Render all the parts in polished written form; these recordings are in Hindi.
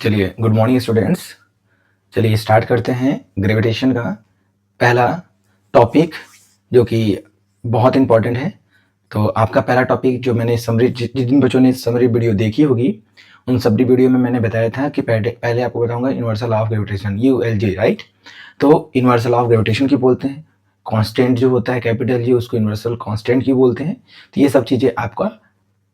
चलिए, गुड मॉर्निंग स्टूडेंट्स। चलिए स्टार्ट करते हैं ग्रेविटेशन का पहला टॉपिक, जो कि बहुत इंपॉर्टेंट है। तो आपका पहला टॉपिक जो मैंने समरी, जिन बच्चों ने समरी वीडियो देखी होगी, उन समरी वीडियो में मैंने बताया था कि पहले आपको बताऊंगा universal law of gravitation, ULG, right. तो यूनिवर्सल लॉ ऑफ ग्रेविटेशन की बोलते हैं, कांस्टेंट जो होता है कैपिटल जी उसको यूनिवर्सल कांस्टेंट की बोलते हैं। तो ये सब चीज़ें आपका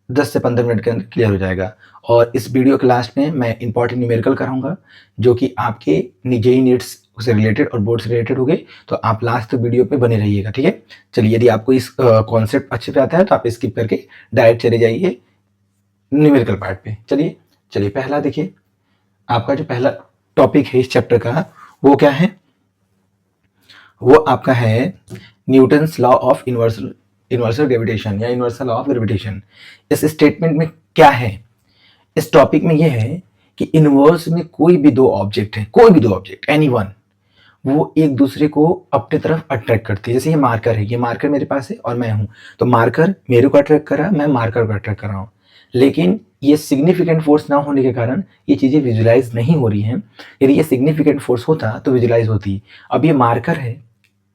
10 से 15 मिनट के अंदर क्लियर हो जाएगा। और इस वीडियो के लास्ट में मैं इंपॉर्टेंट न्यूमेरिकल कराऊंगा, जो कि आपके जेईई नीट्स से रिलेटेड और बोर्ड से रिलेटेड हो गए। तो आप लास्ट तक वीडियो पे बने रहिएगा, ठीक है। चलिए, यदि आपको इस कॉन्सेप्ट अच्छे से आता है तो आप स्किप करके डायरेक्ट चले जाइए न्यूमेरिकल पार्ट पे। चलिए पहला देखिए, आपका जो पहला टॉपिक है इस चैप्टर का वो क्या है? वो आपका है Newton's law of universal gravitation या यूनिवर्सल लॉ ऑफ ग्रेविटेशन। इस स्टेटमेंट में क्या है? इस टॉपिक में ये है कि यूनिवर्स में कोई भी दो ऑब्जेक्ट है, कोई भी दो ऑब्जेक्ट, एनी वन, वो एक दूसरे को अपने तरफ अट्रैक्ट करते हैं। जैसे ये मार्कर है, ये मार्कर मेरे पास है और मैं हूं, तो मार्कर मेरे को अट्रैक्ट कर रहा है, मैं मार्कर को अट्रैक्ट कर रहा हूं। लेकिन ये सिग्निफिकेंट फोर्स ना होने के कारण ये चीजें विजुलाइज नहीं हो रही हैं। यदि ये सिग्निफिकेंट फोर्स होता तो विजुलाइज होती। अब ये मार्कर है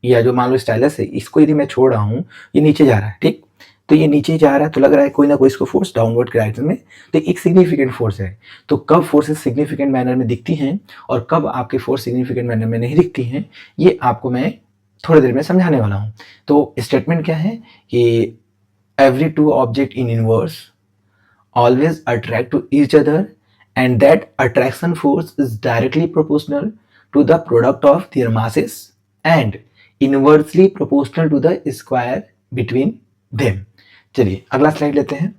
या जो मान लो स्टाइलस है, इसको यदि मैं छोड़ रहा हूँ, ये नीचे जा रहा है, ठीक। तो ये नीचे जा रहा है तो लग रहा है कोई ना कोई इसको फोर्स डाउनवर्ड डायरेक्शन में, तो एक सिग्निफिकेंट फोर्स है। तो कब फोर्सेस सिग्निफिकेंट मैनर में दिखती हैं और कब आपके फोर्स सिग्निफिकेंट मैनर में नहीं दिखती हैं, ये आपको मैं थोड़ी देर में समझाने वाला हूँ। तो स्टेटमेंट क्या है कि every two object in universe always attract to each other, and that attraction force is directly proportional to the product of their masses and inversely proportional to the square between them। चलिए अगला स्लाइड लेते हैं।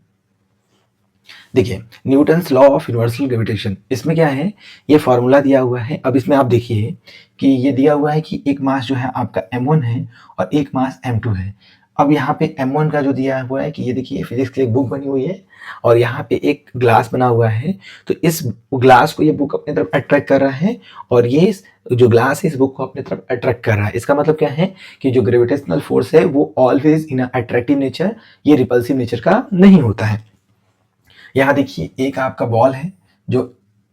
देखिए, Newton's law of universal gravitation, इसमें क्या है, ये फॉर्मूला दिया हुआ है। अब इसमें आप देखिए कि ये दिया हुआ है कि एक मास जो है आपका m1 है और एक मास m2 है। अब यहाँ पे m1 का जो दिया हुआ है कि ये देखिए फिजिक्स की एक बुक बनी हुई है और यहाँ पे एक ग्लास बना हुआ है, तो इस ग्लास को ये बुक अपनी तरफ अट्रैक्ट कर रहा है और ये जो ग्लास है इस बुक को अपनी तरफ अट्रैक्ट कर रहा है। इसका मतलब क्या है कि जो ग्रेविटेशनल फोर्स है वो ऑलवेज इन अट्रैक्टिव नेचर, ये रिपल्सिव नेचर का नहीं होता है। यहाँ देखिए एक आपका बॉल है जो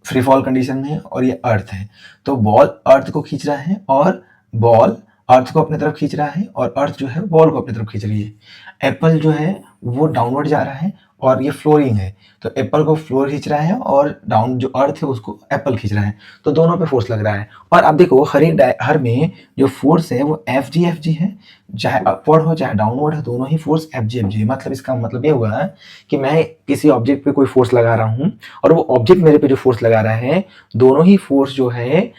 फ्री फॉल कंडीशन में है और ये अर्थ है, तो बॉल अर्थ को खींच रहा है और बॉल अर्थ को अपनी तरफ खींच रहा है और अर्थ जो है बॉल को अपनी तरफ खींच रही है। एप्पल जो है वो डाउनवर्ड जा रहा है और ये फ्लोरिंग है, तो एप्पल को फ्लोर खींच रहा है और डाउन जो अर्थ है उसको एप्पल खींच रहा है, तो दोनों पे फोर्स लग रहा है। और आप देखो हर में जो फोर्स है वो एफ जी है, चाहे अपवर्ड हो चाहे डाउनवर्ड हो, दोनों ही फोर्स एफ जी है। मतलब इसका मतलब ये हुआ कि मैं किसी ऑब्जेक्ट पे कोई फोर्स लगा रहा हूँ और वो ऑब्जेक्ट मेरे पे जो फोर्स लगा रहा है, दोनों ही फोर्स जो है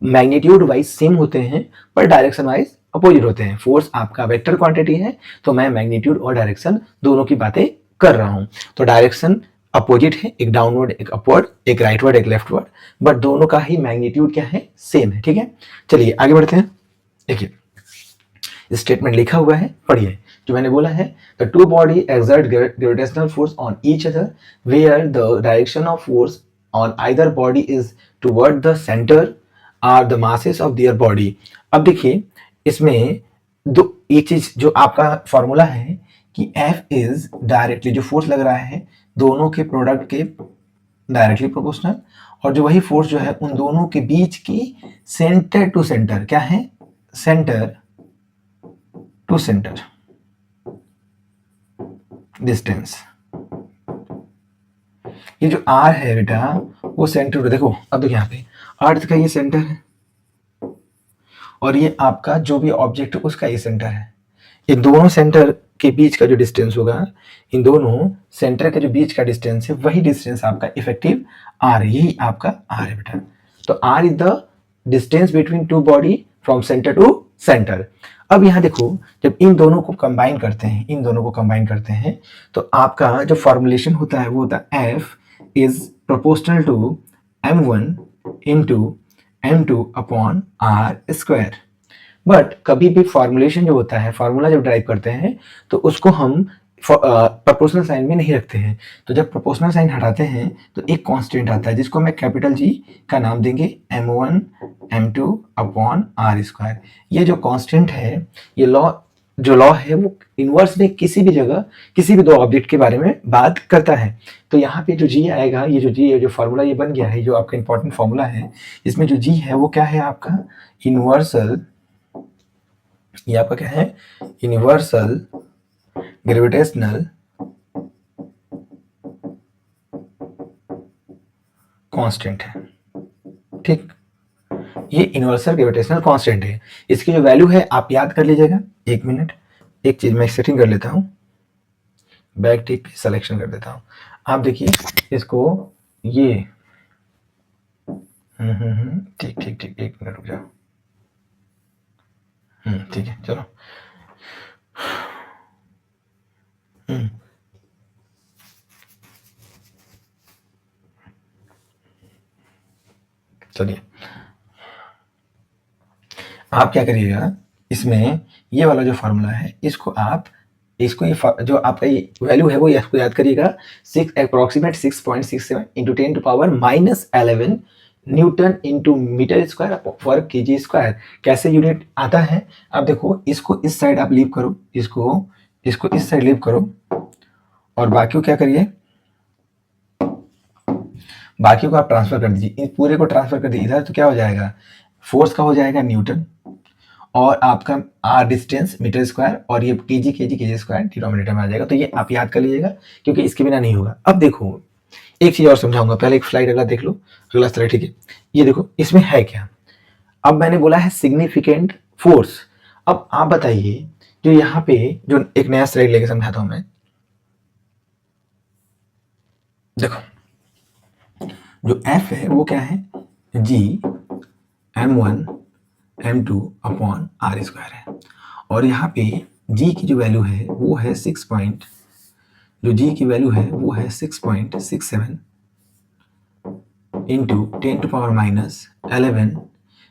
मैग्नीट्यूड वाइज सेम होते हैं पर डायरेक्शन वाइज अपोजिट होते हैं। फोर्स आपका वेक्टर क्वांटिटी है, तो मैं मैग्नीट्यूड और डायरेक्शन दोनों की बातें कर रहा हूं। तो डायरेक्शन अपोजिट है, एक डाउनवर्ड एक अपवर्ड, एक राइटवर्ड एक लेफ्टवर्ड, बट दोनों का ही मैग्नीट्यूड क्या है, सेम है, ठीक है। चलिए आगे बढ़ते हैं। देखिए स्टेटमेंट लिखा हुआ है, पढ़िए जो मैंने बोला है, the two body exert gravitational force on each other where the direction of force on either body is toward the centre are the masses of their body. अब देखिए इसमें दो एक चीज जो आपका फॉर्मूला है कि F इज डायरेक्टली जो फोर्स लग रहा है दोनों के प्रोडक्ट के डायरेक्टली प्रोपोर्शनल, और जो वही फोर्स जो है उन दोनों के बीच की सेंटर टू सेंटर क्या है, सेंटर टू सेंटर डिस्टेंस। ये जो R है बेटा वो सेंटर टू, देखो अब देखो यहाँ पे अर्थ का ये सेंटर है और ये आपका जो भी ऑब्जेक्ट है उसका ये सेंटर है। इन दोनों सेंटर के बीच का जो डिस्टेंस होगा, इन दोनों सेंटर के जो बीच का डिस्टेंस है वही डिस्टेंस आपका इफेक्टिव R है, यही आपका R है बेटा। तो R is the distance between two body from centre to centre. अब यहाँ देखो जब इन दोनों को कंबाइन करते हैं तो आपका जो फॉर्मुलेशन होता है वो होता है F is proportional to m1 into m2 upon r square. But कभी भी फॉर्मुलेशन जो होता है, फॉर्मूला जब ड्राइव करते हैं तो उसको हम प्रोपोर्शनल साइन में नहीं रखते हैं। तो जब प्रोपोर्शनल साइन हटाते हैं तो एक कांस्टेंट आता है जिसको मैं कैपिटल जी का नाम देंगे m1 m2 upon r square. ये जो कांस्टेंट है ये लॉ जो लॉ है वो इनवर्स में किसी भी जगह किसी भी दो ऑब्जेक्ट के बारे में बात करता है। तो यहाँ पे जो जी आएगा, ये जो जी है, जो फार्मूला ये बन गया है, जो आपका इंपॉर्टेंट फार्मूला है, इसमें जो जी है वो क्या है आपका यूनिवर्सल, ये आपका क्या है यूनिवर्सल ग्रेविटेशनल कांस्टेंट है। ठीक, ये यूनिवर्सल ग्रेविटेशनल कांस्टेंट है। इसकी जो वैल्यू है आप याद कर लीजिएगा। एक मिनट, एक चीज मैं सेटिंग कर लेता हूँ, बैक टिक सिलेक्शन कर देता हूँ। आप देखिए इसको, ये ठीक ठीक ठीक, एक मिनट रुक जाओ। ठीक है, चलो। चलिए, आप क्या करिएगा, इसमें ये वाला जो फार्मूला है इसको आप, इसको ये जो आपका ये वैल्यू है वो इसको याद करिएगा, approximate 6.67 into 10 to power -11 newton into metre square पर केजी स्क्वायर। कैसे यूनिट आता है आप देखो, इसको इस साइड आप लीव करो, इसको इस साइड लीव करो, और बाकी को क्या करिए, बाकी को आप ट्रांसफर कर दीजिए, इस पूरे को ट्रांसफर कर दीजिए इधर, तो क्या हो जाएगा, फोर्स का हो जाएगा न्यूटन, और आपका आर डिस्टेंस मीटर स्क्वायर, और ये केजी स्क्वायर डिनोमिनेटर में आ जाएगा। तो ये आप याद कर लीजिएगा क्योंकि इसके बिना नहीं होगा। अब देखो एक चीज और समझाऊंगा, पहले एक स्लाइड अगला देख लो, अगला स्लाइड, ठीक है। ये देखो इसमें है क्या, अब मैंने बोला है सिग्निफिकेंट फोर्स। अब आप बताइए, जो यहाँ पे जो एक नया स्लाइड लेके समझाता हूं मैं, देखो जो F है वो क्या है, G m1 m2 upon are square है, और यहाँ पे G की जो वैल्यू है वो है 6.67 into 10 to power -11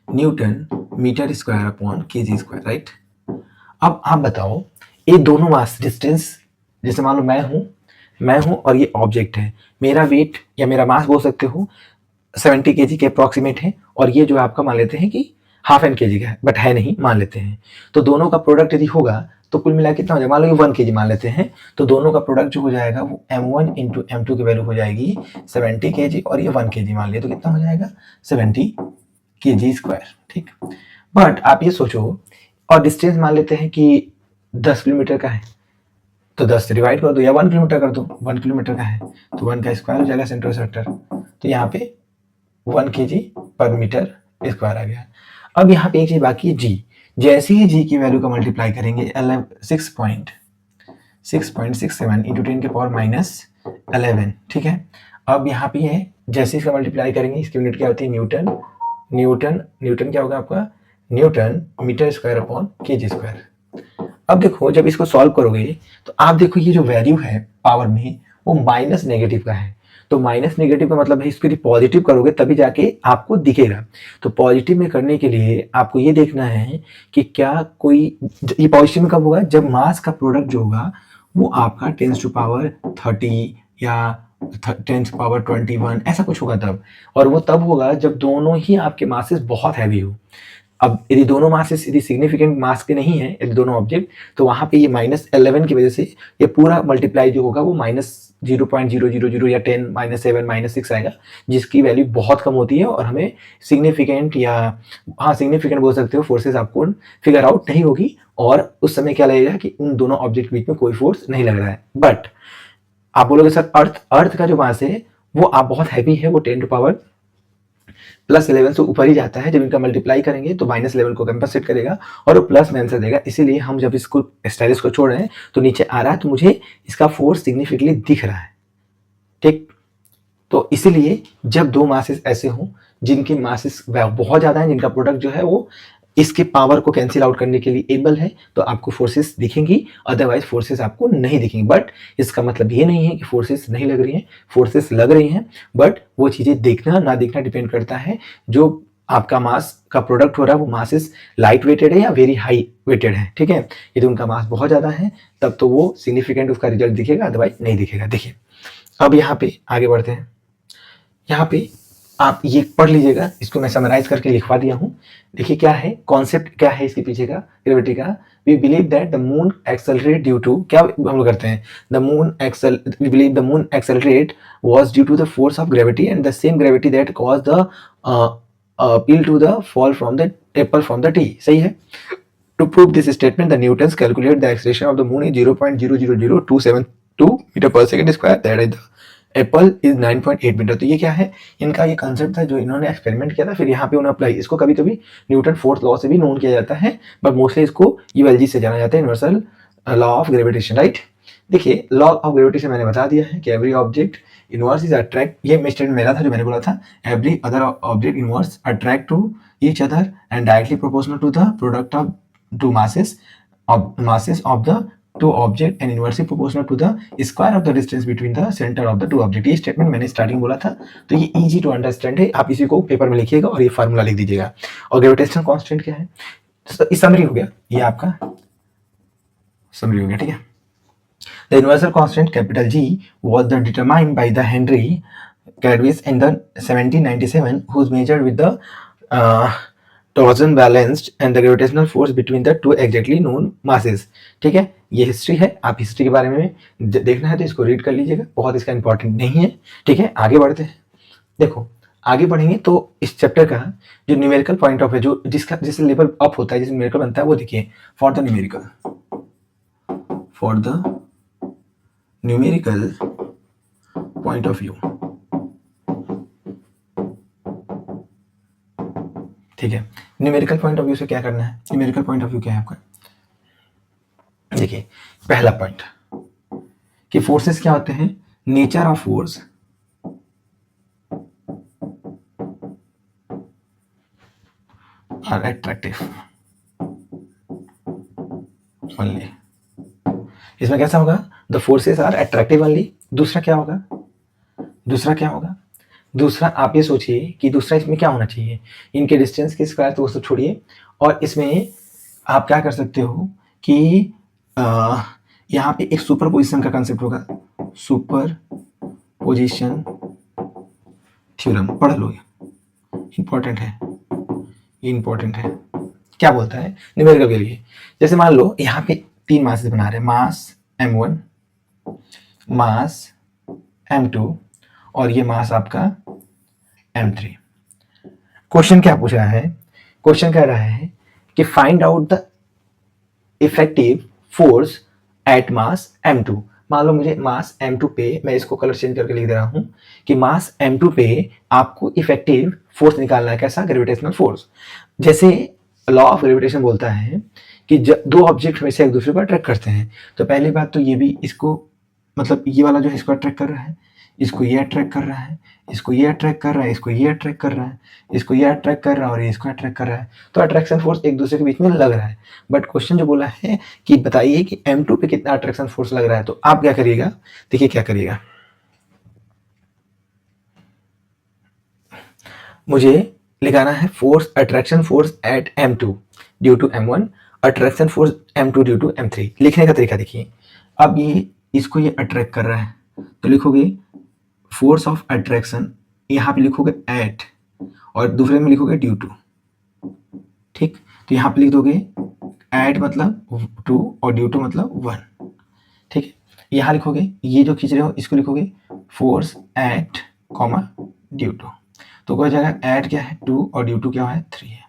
newton metre square upon KG square, right. अब आप बताओ, ये दोनों मास डिस्टेंस, जैसे मान लो मैं हूं और ये ऑब्जेक्ट है, मेरा वेट या मेरा मास बोल सकते हो 70 केजी के अप्रोक्सीमेट है, और ये जो आपका मान लेते हैं कि ½ kg का है, बट है नहीं, मान लेते हैं। तो दोनों का प्रोडक्ट यदि होगा तो कुल मिला कितना हो जाएगा, मान लो ये 1 kg मान लेते हैं, तो दोनों का प्रोडक्ट जो हो जाएगा वो m1 इंटू m2 की वैल्यू हो जाएगी 70 kg, और ये 1 kg मान लिया, तो कितना हो जाएगा 70 kg स्क्वायर, ठीक। बट आप ये सोचो, और डिस्टेंस मान लेते हैं कि 10 किलोमीटर का है, तो 10 से डिवाइड कर दो या 1 किलोमीटर कर दो, 1 किलोमीटर का है तो 1 का स्क्वायर हो जाएगा सेंटर सेक्टर, तो यहाँ पे 1 kg पर मीटर स्क्वायर आ गया। अब यहाँ पे एक चीज बाकी है, जी, जैसे ही जी की वैल्यू का मल्टीप्लाई करेंगे 6.67 इंटू 10 के पावर -11, ठीक है। अब यहाँ पे है, जैसे इसका मल्टीप्लाई करेंगे, इसकी यूनिट क्या होती है, न्यूटन क्या होगा आपका, newton metre square upon KG square. अब देखो जब इसको सॉल्व करोगे तो आप देखो ये जो वैल्यू है पावर में वो माइनस नेगेटिव का है, तो माइनस नेगेटिव का मतलब है इसको यदि पॉजिटिव करोगे तभी जाके आपको दिखेगा। तो पॉजिटिव में करने के लिए आपको ये देखना है कि क्या कोई, ये पॉजिटिव में कब होगा, जब मास का प्रोडक्ट जो होगा वो आपका 10⁻30 या 10⁻21 ऐसा कुछ होगा तब, और वो तब होगा जब दोनों ही आपके मासेस बहुत हैवी हो। अब यदि दोनों मासेस यदि सिग्निफिकेंट मास के नहीं है, यदि दोनों ऑब्जेक्ट, तो वहां पे ये -11 की वजह से ये पूरा मल्टीप्लाई जो होगा वो -0.000 या 10 -7 -6 आएगा, जिसकी वैल्यू बहुत कम होती है, और हमें सिग्निफिकेंट या हाँ सिग्निफिकेंट बोल सकते हो फोर्सेस आपको फिगर आउट नहीं होगी, और उस समय क्या लगेगा कि उन दोनों ऑब्जेक्ट के बीच में कोई फोर्स नहीं लग रहा है। बट आप बोलोगे सर अर्थ का जो मास है वो आप बहुत हैवी है, वो 10 टू पावर +11 से ऊपर ही जाता है, जब इनका मल्टीप्लाई करेंगे तो -11 को कंपनसेट करेगा और वो प्लस में आंसर देगा। इसीलिए हम जब इसको स्टाइलिश को छोड़ रहे हैं तो नीचे आ रहा है, तो मुझे इसका फोर्स सिग्निफिकेंटली दिख रहा है, ठीक। तो इसीलिए जब दो मासेस ऐसे हों जिनकी मासेस बहुत ज्यादा है, जिनका प्रोडक्ट जो है वो इसके पावर को कैंसिल आउट करने के लिए एबल है, तो आपको फोर्सेस दिखेंगी, अदरवाइज फोर्सेस आपको नहीं दिखेंगी। बट इसका मतलब ये नहीं है कि फोर्सेस नहीं लग रही हैं, फोर्सेस लग रही हैं, बट वो चीजें देखना ना देखना डिपेंड करता है जो आपका मास का प्रोडक्ट हो रहा है वो मासेस लाइट वेटेड है या वेरी हाई वेटेड है, ठीक है। यदि उनका मास बहुत ज्यादा है तब तो वो सिग्निफिकेंट उसका रिजल्ट दिखेगा, अदरवाइज नहीं दिखेगा। देखिए अब यहाँ पे आगे बढ़ते हैं। यहाँ पे आप ये पढ़ लीजिएगा, इसको मैं समराइज करके लिखवा दिया हूँ। देखिए क्या है कॉन्सेप्ट, क्या है इसके पीछे का ग्रेविटी का। We believe that the moon accelerate due to, क्या हम लोग करते हैं, we believe the moon accelerate was due to the force of gravity and the same gravity that caused the appeal to the fall from the apple from the tree. सही है। To prove this statement, the Newtons calculate the acceleration of the moon is 0.000272 meter per second square. That is the apple is 9.8 metre. तो ये क्या है, इनका ये कंसेप्ट था जो इन्होंने एक्सपेरिमेंट किया था, फिर यहाँ पे उन्होंने अप्लाई, इसको कभी कभी न्यूटन फोर्थ लॉ से भी नोन किया जाता है, बट मोस्टली इसको यूएलजी से जाना जाता है, universal law of gravitation, right. देखिए लॉ ऑफ ग्रेविटेशन मैंने बता दिया है कि every object inverse is attract, ये स्टेटमेंट मेरा था जो मैंने बोला था, every other object inverse attract to each other and directly proportional to the product of two masses of the two object and inversely proportional to the square of the distance between the center of the two object। ये स्टेटमेंट मैंने स्टार्टिंग बोला था, तो ये इजी टू अंडरस्टैंड है, आप इसी को पेपर में लिखिएगा और ये फार्मूला लिख दीजिएगा। और ग्रेविटेशनल कांस्टेंट क्या है, इस समरी हो गया, ये आपका समरी हो गया, ठीक है। The universal constant capital G was determined by the Henry Cadwis in the 1797, who's measured with the torsion balanced and the gravitational force between the two exactly known masses। ठीक है, ये हिस्ट्री है, आप हिस्ट्री के बारे में देखना है तो इसको रीड कर लीजिएगा, बहुत इसका इंपॉर्टेंट नहीं है। ठीक है, आगे बढ़ते हैं। देखो आगे बढ़ेंगे तो इस चैप्टर का जो न्यूमेरिकल पॉइंट ऑफ है, जो जिससे लेवल अप होता है, जिससे न्यूमेरिकल बनता है, वो देखिए for the numerical point of view. ठीक है, न्यूमेरिकल पॉइंट ऑफ व्यू से क्या करना है, न्यूमेरिकल पॉइंट ऑफ व्यू क्या है आपका, देखिए पहला पॉइंट कि फोर्सेस क्या होते हैं, nature of force are attractive only. इसमें कैसा होगा, the forces are attractive only. दूसरा क्या होगा, दूसरा आप ये सोचिए कि दूसरा इसमें क्या होना चाहिए, इनके डिस्टेंस के स्क्वायर, तो उसको छोड़िए, और इसमें आप क्या कर सकते हो कि यहाँ पे एक सुपर पोजिशन का कंसेप्ट होगा, सुपर पोजिशन थ्योरम, पढ़ लो, इंपॉर्टेंट है। क्या बोलता है न्यूमेरिकल के लिए, जैसे मान लो यहाँ पे तीन मासेस बना रहे हैं, मास m1, मास m2 और ये मास आपका m3। क्वेश्चन क्या पूछ रहा है, क्वेश्चन कह रहा है कि find out the effective force at mass m2। मान लो मुझे मास m2 पे, मैं इसको कलर चेंज करके लिख दे रहा हूं कि मास m2 पे आपको इफेक्टिव फोर्स निकालना है, कैसा, ग्रेविटेशनल फोर्स। जैसे लॉ ऑफ ग्रेविटेशन बोलता है कि जब दो ऑब्जेक्ट में से एक दूसरे को अट्रैक्ट करते हैं, तो पहली बात तो ये भी इसको, मतलब ये वाला जो है इसको अट्रैक्ट कर रहा है, इसको ये अट्रैक्ट कर रहा है, इसको ये अट्रैक्ट कर रहा है, इसको ये अट्रैक्ट कर रहा है, इसको ये अट्रैक्ट कर रहा है और ये इसको अट्रैक्ट कर रहा है, तो अट्रैक्शन फोर्स एक दूसरे के बीच में लग रहा है। बट क्वेश्चन जो बोला है कि बताइए कि m2 पे कितना अट्रैक्शन फोर्स लग रहा है, तो आप क्या करिएगा, देखिए क्या करिएगा, मुझे लिखाना है force, attraction force at m2 due to m1, attraction force m2 due to m3। लिखने का तरीका देखिए, अब ये इसको ये अट्रैक्ट कर रहा है, तो लिखोगे फोर्स ऑफ अट्रैक्शन, यहाँ पे लिखोगे एट और दूसरे में लिखोगे ड्यू टू। ठीक, तो यहाँ पे लिख दोगे एट मतलब 2 और ड्यू टू मतलब 1। ठीक है, यहाँ लिखोगे ये जो खींच रहे हो इसको लिखोगे force at comma due to, तो क्या हो जाएगा, एट क्या है 2 और ड्यू टू क्या है 3 है।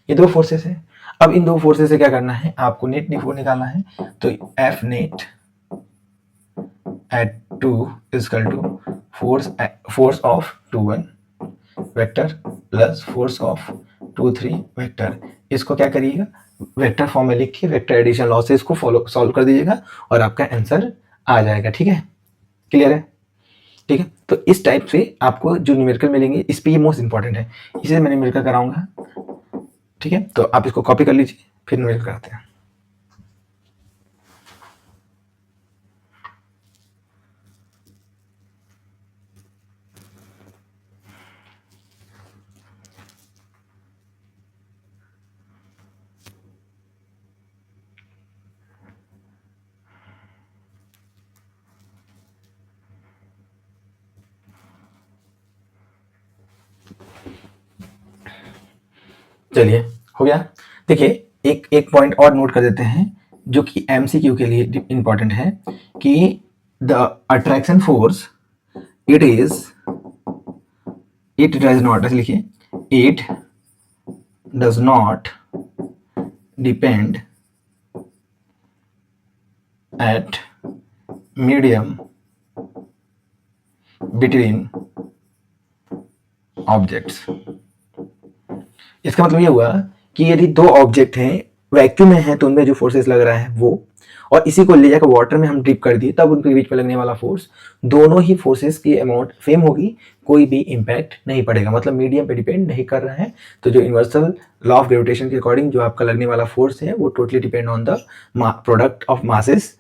ये दो फोर्सेस है। अब इन दो फोर्सेस से क्या करना है, आपको नेट निकालना है, तो F net at 2 is equal to force of 2 1 vector plus force of 2 3 vector. इसको क्या करिएगा, वेक्टर फॉर्म में लिख के वेक्टर एडिशन लॉ से इसको सॉल्व कर दीजिएगा और आपका आंसर आ जाएगा। ठीक है, क्लियर है। ठीक है, तो इस टाइप से आपको जो न्यूमेरिकल मिलेंगे, इस पे ये मोस्ट इंपॉर्टेंट है, इसे मैं न्यूमेरिकल कराऊंगा। ठीक है, तो आप इसको कॉपी कर लीजिए, फिर न्यूमेरिकल कराते हैं। चलिए हो गया। देखिए एक एक पॉइंट और नोट कर देते हैं जो कि एमसीक्यू के लिए इंपॉर्टेंट है कि the attraction force it does not, लिखिए it does not depend at medium between objects. इसका मतलब ये हुआ कि यदि दो ऑब्जेक्ट हैं वैक्यूम में है तो उनमें जो फोर्सेस लग रहा है वो, और इसी को ले जाकर वाटर में हम डिप कर दिए तब उनके बीच में लगने वाला फोर्स, दोनों ही फोर्सेस की अमाउंट सेम होगी, कोई भी इम्पैक्ट नहीं पड़ेगा, मतलब मीडियम पे डिपेंड नहीं कर रहा है। तो जो यूनिवर्सल लॉ ऑफ ग्रेविटेशन के अकॉर्डिंग जो आपका लगने वाला फोर्स है वो totally depend on the product of masses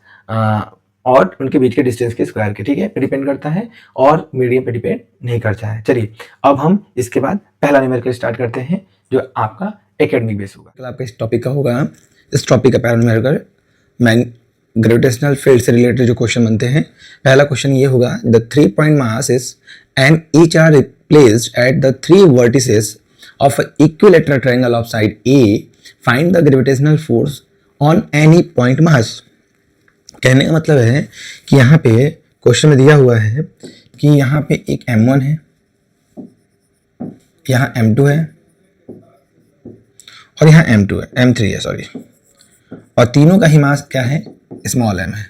और उनके बीच के डिस्टेंस के स्क्वायर के, ठीक है, पे डिपेंड करता है और मीडियम पे डिपेंड नहीं करता है। चलिए अब हम इसके बाद पहला न्यूमेरिकल स्टार्ट करते हैं जो आपका एकेडमिक बेस होगा। तो आपका इस टॉपिक का होगा, इस टॉपिक का पहला न्यूमेरिकल ग्रेविटेशनल फील्ड से रिलेटेड जो क्वेश्चन बनते हैं। पहला क्वेश्चन ये होगा, the 3 point mass is and each are placed at the 3 vertices of equilateral triangle of side a, find the gravitational force on any point mass. कहने का मतलब है कि यहाँ पे क्वेश्चन में दिया हुआ है कि यहाँ पे एक m1 है, यहाँ m2 है और यहाँ m2 है, m3 है सॉरी, और तीनों का ही मास क्या है, स्मॉल m है,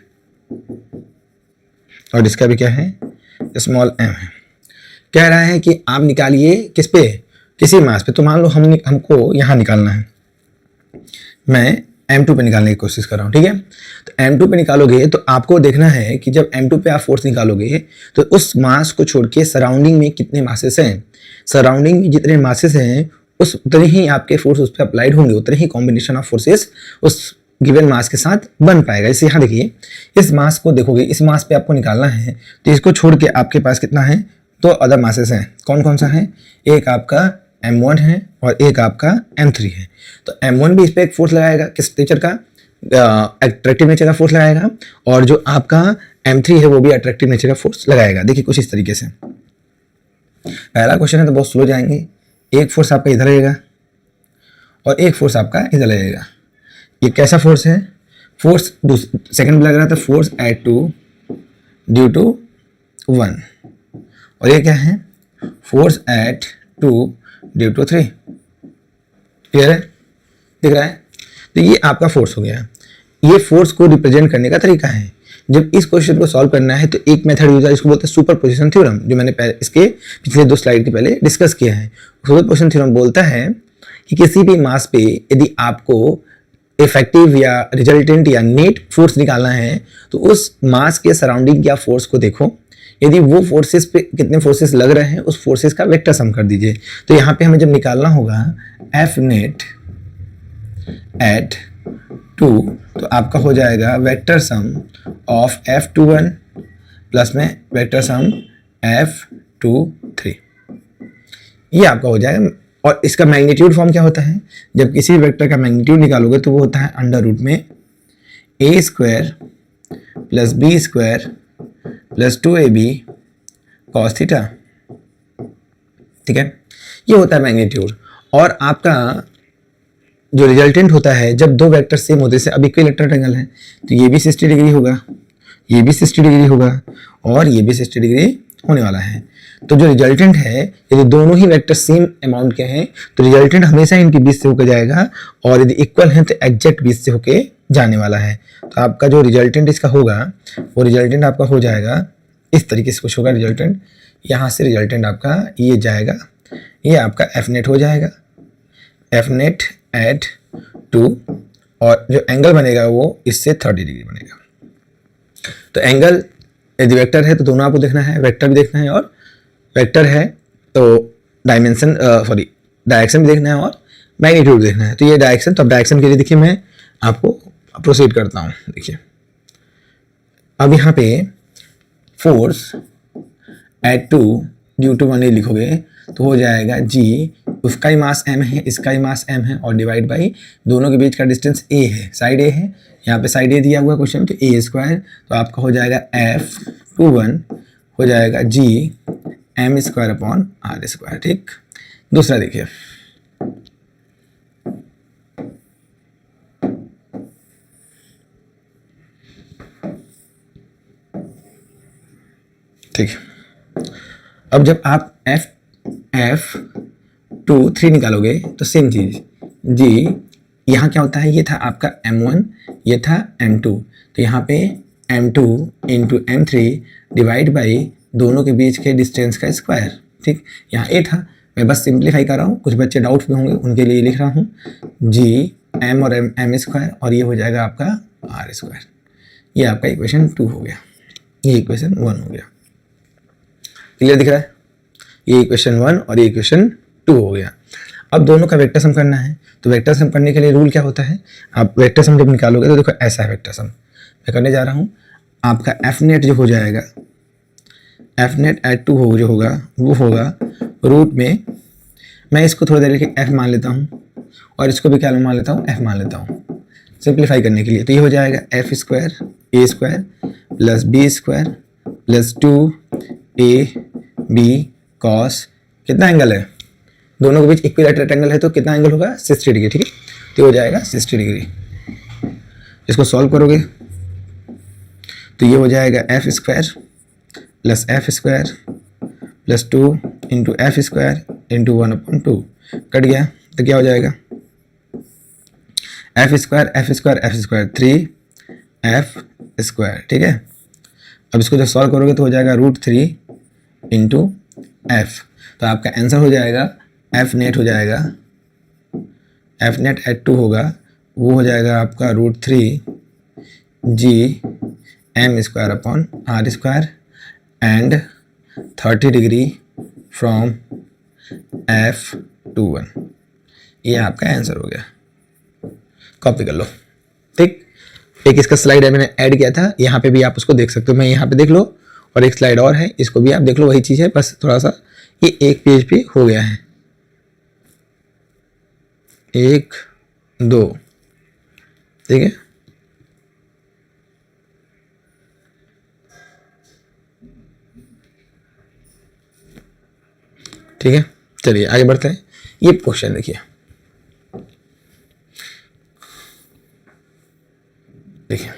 और इसका भी क्या है, स्मॉल m है। कह रहा है कि आप निकालिए किस पे, किसी मास पे। तो मान लो हमको यहाँ निकालना है, मैं m2 पे निकालने की कोशिश कर रहा हूँ, ठीक है। तो m2 पे निकालोगे तो आपको देखना है कि जब m2 पे आप फोर्स निकालोगे तो उस मास को छोड़ के सराउंडिंग में कितने मासेस हैं, सराउंडिंग में जितने मासेस हैं उस उतने ही आपके फोर्स उस पर अप्लाइड होंगे, उतने ही कॉम्बिनेशन ऑफ फोर्सेस उस गिवन मास के साथ बन पाएगा। इसे यहाँ देखिए, इस मास को देखोगे, इस मास पे आपको निकालना है तो इसको छोड़ के आपके पास कितना है, तो अदर मासेस हैं। कौन कौन सा है, एक आपका m1 है और एक आपका m3 है। तो m1 भी इस पर एक फोर्स लगाएगा, किस नेचर का, अट्रैक्टिव नेचर का फोर्स लगाएगा, और जो आपका m3 है वो भी अट्रैक्टिव नेचर का फोर्स लगाएगा। देखिए कुछ इस तरीके से। पहला क्वेश्चन है तो बहुत स्लो जाएंगे, एक फोर्स आपका इधर रहेगा और एक फोर्स आपका इधर लगेगा। ये कैसा फोर्स है, फोर्स सेकंड में लग रहा था, फोर्स एट 2 ड्यू टू 1, और ये क्या है, force at 2 due to 3। Clear है, दिख रहा है। तो ये आपका फोर्स हो गया। ये फोर्स को रिप्रेजेंट करने का तरीका है। जब इस क्वेश्चन को सॉल्व करना है तो एक मेथड यूज है, इसको बोलते हैं सुपरपोजिशन थ्योरम, जो मैंने इसके पिछले 2 स्लाइड के पहले डिस्कस किया है। सुपरपोजिशन थ्योरम बोलता है कि किसी भी मास पे यदि आपको इफेक्टिव या रिजल्टेंट या नेट फोर्स निकालना है तो उस मास के सराउंडिंग या फोर्स को देखो, यदि वो फोर्सेस पे कितने फोर्सेस लग रहे हैं उस फोर्सेस का वेक्टर सम कर दीजिए। तो यहाँ पे हमें जब निकालना होगा एफ नेट एट 2, तो आपका हो जाएगा vector sum of F21 plus में वेक्टर सम F23, ये आपका हो जाएगा। और इसका मैग्नीट्यूड फॉर्म क्या होता है, जब किसी वेक्टर का मैग्नीट्यूड निकालोगे तो वो होता है अंडर रूट में a² plus b² plus 2ab cos theta, ठीक है, ये होता है मैग्नीट्यूड। और आपका जो रिजल्टेंट होता है जब दो वेक्टर सेम होते हैं, अब इक्विलेटरल ट्रायंगल है तो ये भी 60 डिग्री होगा, ये भी 60 डिग्री होगा और ये भी 60 डिग्री होने वाला है। तो जो रिजल्टेंट है, यदि दोनों ही वेक्टर सेम अमाउंट के हैं तो रिजल्टेंट हमेशा इनके बीच से होकर जाएगा, और यदि इक्वल है तो एग्जैक्ट बीच से होके जाने वाला है। तो आपका जो रिजल्टेंट इसका होगा वो रिजल्टेंट आपका हो जाएगा इस तरीके से कुछ होगा रिजल्टेंट। यहाँ से रिजल्टेंट आपका ये जाएगा, ये आपका एफ नेट हो जाएगा, एफ नेट एट 2, और जो एंगल बनेगा वो इससे 30 डिग्री बनेगा। तो एंगल यदि वेक्टर है तो दोनों आपको देखना है, वेक्टर भी देखना है, और वेक्टर है तो डायमेंशन डायरेक्शन भी देखना है और मैग्नीट्यूड देखना है। तो ये डायरेक्शन, तो अब डायरेक्शन के लिए देखिए मैं आपको प्रोसीड करता हूँ। देखिए अब यहाँ पे फोर्स एट 2 ड्यू टू 1 लिखोगे तो हो जाएगा g, उसका ही मास m है, इसका ही मास m है, और डिवाइड बाई दोनों के बीच का डिस्टेंस a है, साइड a है, यहाँ पे साइड a दिया हुआ क्वेश्चन तो a², तो आपका हो जाएगा F21 हो जाएगा g m² अपॉन r²। ठीक, दूसरा देखिए, ठीक है। अब जब आप F2 3 निकालोगे तो सेम चीज जी, यहाँ क्या होता है, ये था आपका M1, ये था M2, तो यहाँ पे M2 into M3 divide by दोनों के बीच के डिस्टेंस का स्क्वायर। ठीक, यहाँ ए था, मैं बस सिंप्लीफाई कर रहा हूँ, कुछ बच्चे डाउट में होंगे उनके लिए लिख रहा हूँ जी M और M स्क्वायर, और ये हो जाएगा आपका R स्क्वायर। ये आपका इक्वेशन 2 हो गया, ये इक्वेशन 1 हो गया। क्लियर दिख रहा है? ये इक्वेशन 1 और ये इक्वेशन 2 हो गया। अब दोनों का वेक्टर सम करना है, तो वेक्टर सम करने के लिए रूल क्या होता है, आप वेक्टर सम जब निकालोगे तो देखो ऐसा है वेक्टर सम मैं करने जा रहा हूँ। आपका एफ नेट जो हो जाएगा, एफ नेट एट 2 हो जो होगा वो होगा रूट में, मैं इसको थोड़ी देर के एफ मान लेता हूँ और इसको भी क्या मान लेता हूँ, एफ मान लेता हूँ सिंप्लीफाई करने के लिए। तो ये हो जाएगा F square A square plus B square plus 2ab cos, कितना एंगल है, दोनों के बीच इक्विलैटरल ट्रायंगल है तो कितना एंगल होगा 60 डिग्री। ठीक है, तो हो जाएगा 60 डिग्री। इसको सॉल्व करोगे तो ये हो जाएगा F square plus F square plus 2 into F square into 1/2 cut गया, तो क्या हो जाएगा F square F square F square 3f square. ठीक है, अब इसको जब सॉल्व करोगे तो हो जाएगा √3 इंटू एफ, तो आपका आंसर हो जाएगा एफ नेट हो जाएगा, एफ नेट एट 2 होगा, वो हो जाएगा आपका √3 जी M square upon R square and 30 degree from F21। ये आपका आंसर हो गया, कॉपी कर लो। ठीक, एक इसका स्लाइड है मैंने ऐड किया था, यहाँ पे भी आप उसको देख सकते हो, मैं यहाँ पे देख लो, और एक स्लाइड और है इसको भी आप देख लो, वही चीज़ है, बस थोड़ा सा ये एक पेज पे हो गया है, 1 2। ठीक है, ठीक है, चलिए आगे बढ़ते हैं। ये क्वेश्चन देखिए, देखिए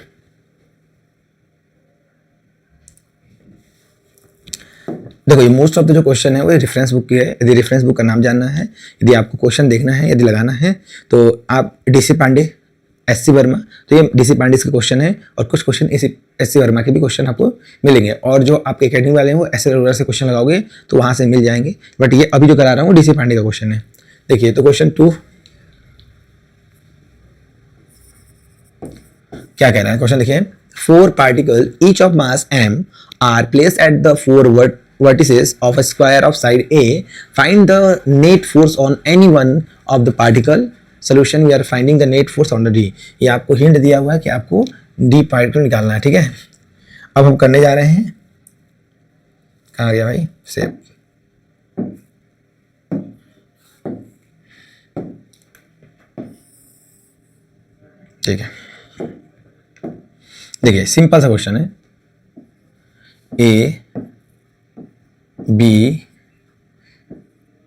देखो ये मोस्ट ऑफ द जो क्वेश्चन है वो रेफरेंस बुक की है। यदि रेफरेंस बुक का नाम जानना है, यदि आपको क्वेश्चन देखना है, यदि लगाना है, तो आप DC पांडे, SC वर्मा, तो ये DC पांडे के क्वेश्चन है, और कुछ क्वेश्चन SC वर्मा के भी क्वेश्चन आपको मिलेंगे, और जो आपके अकेडमी वाले हैं वो SC अरोड़ा से क्वेश्चन लगाओगे तो वहाँ से मिल जाएंगे, बट ये अभी जो करा रहा हूँ DC पांडे का क्वेश्चन है। देखिए तो क्वेश्चन 2 क्या कह रहा है, क्वेश्चन देखिए, 4 particle each of mass m are placed at the 4 vertices of a square of side A. Find the net force on any one of the particle. Solution, we are finding the net force on the D. ये आपको हिंट दिया हुआ है कि आपको D पार्टिकल निकालना है। ठीक है, अब हम करने जा रहे हैं, कहाँ गया भाई, सेव। ठीक है, देखिए सिंपल सा क्वेश्चन है, A B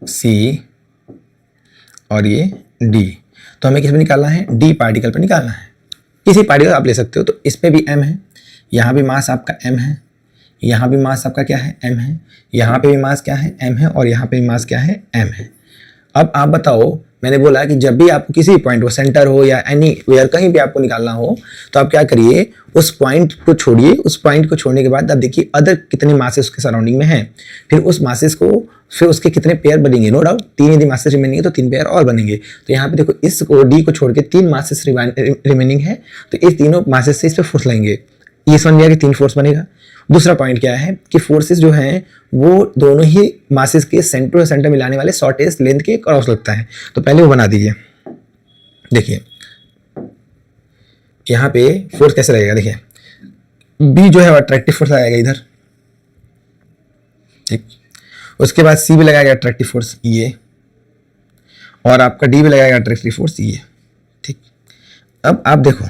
C और ये D, तो हमें किस पे निकालना है, D पार्टिकल पे निकालना है। किसी पार्टिकल आप ले सकते हो, तो इस पे भी M है, यहाँ भी मास आपका M है, यहाँ भी मास आपका क्या है, M है, यहाँ पे भी मास क्या है, M है, और यहाँ पे भी मास क्या है, M है। अब आप बताओ, मैंने बोला कि जब भी आपको किसी पॉइंट हो, सेंटर हो या एनी वेयर कहीं भी आपको निकालना हो, तो आप क्या करिए, उस पॉइंट को छोड़िए, उस पॉइंट को छोड़ने के बाद आप देखिए अदर कितने मासेस उसके सराउंडिंग में हैं, फिर उस मासेस को, फिर उसके कितने पेयर बनेंगे, नो डाउट 3 यदि मासेस रिमेनिंग है तो 3 पेयर और बनेंगे। तो यहाँ पे देखो इसको D को छोड़ के 3 मासेस रिमेनिंग है, तो इस तीनों मासेस से इस पर फोर्स लगेंगे, ये समझ लिया कि 3 फोर्स बनेगा। दूसरा पॉइंट क्या है कि फोर्सेस जो हैं वो दोनों ही मासेस के सेंटर से सेंटर मिलाने वाले शॉर्टेस्ट लेंथ के क्रॉस लगता है, तो पहले वो बना दीजिए। देखिए यहाँ पे फोर्स कैसे लगेगा, देखिए B जो है वो अट्रैक्टिव फोर्स लगाएगा इधर, ठीक, उसके बाद C भी लगाएगा अट्रैक्टिव फोर्स ये, और आपका D भी लगाएगा अट्रैक्टिव फोर्स ये। ठीक, अब आप देखो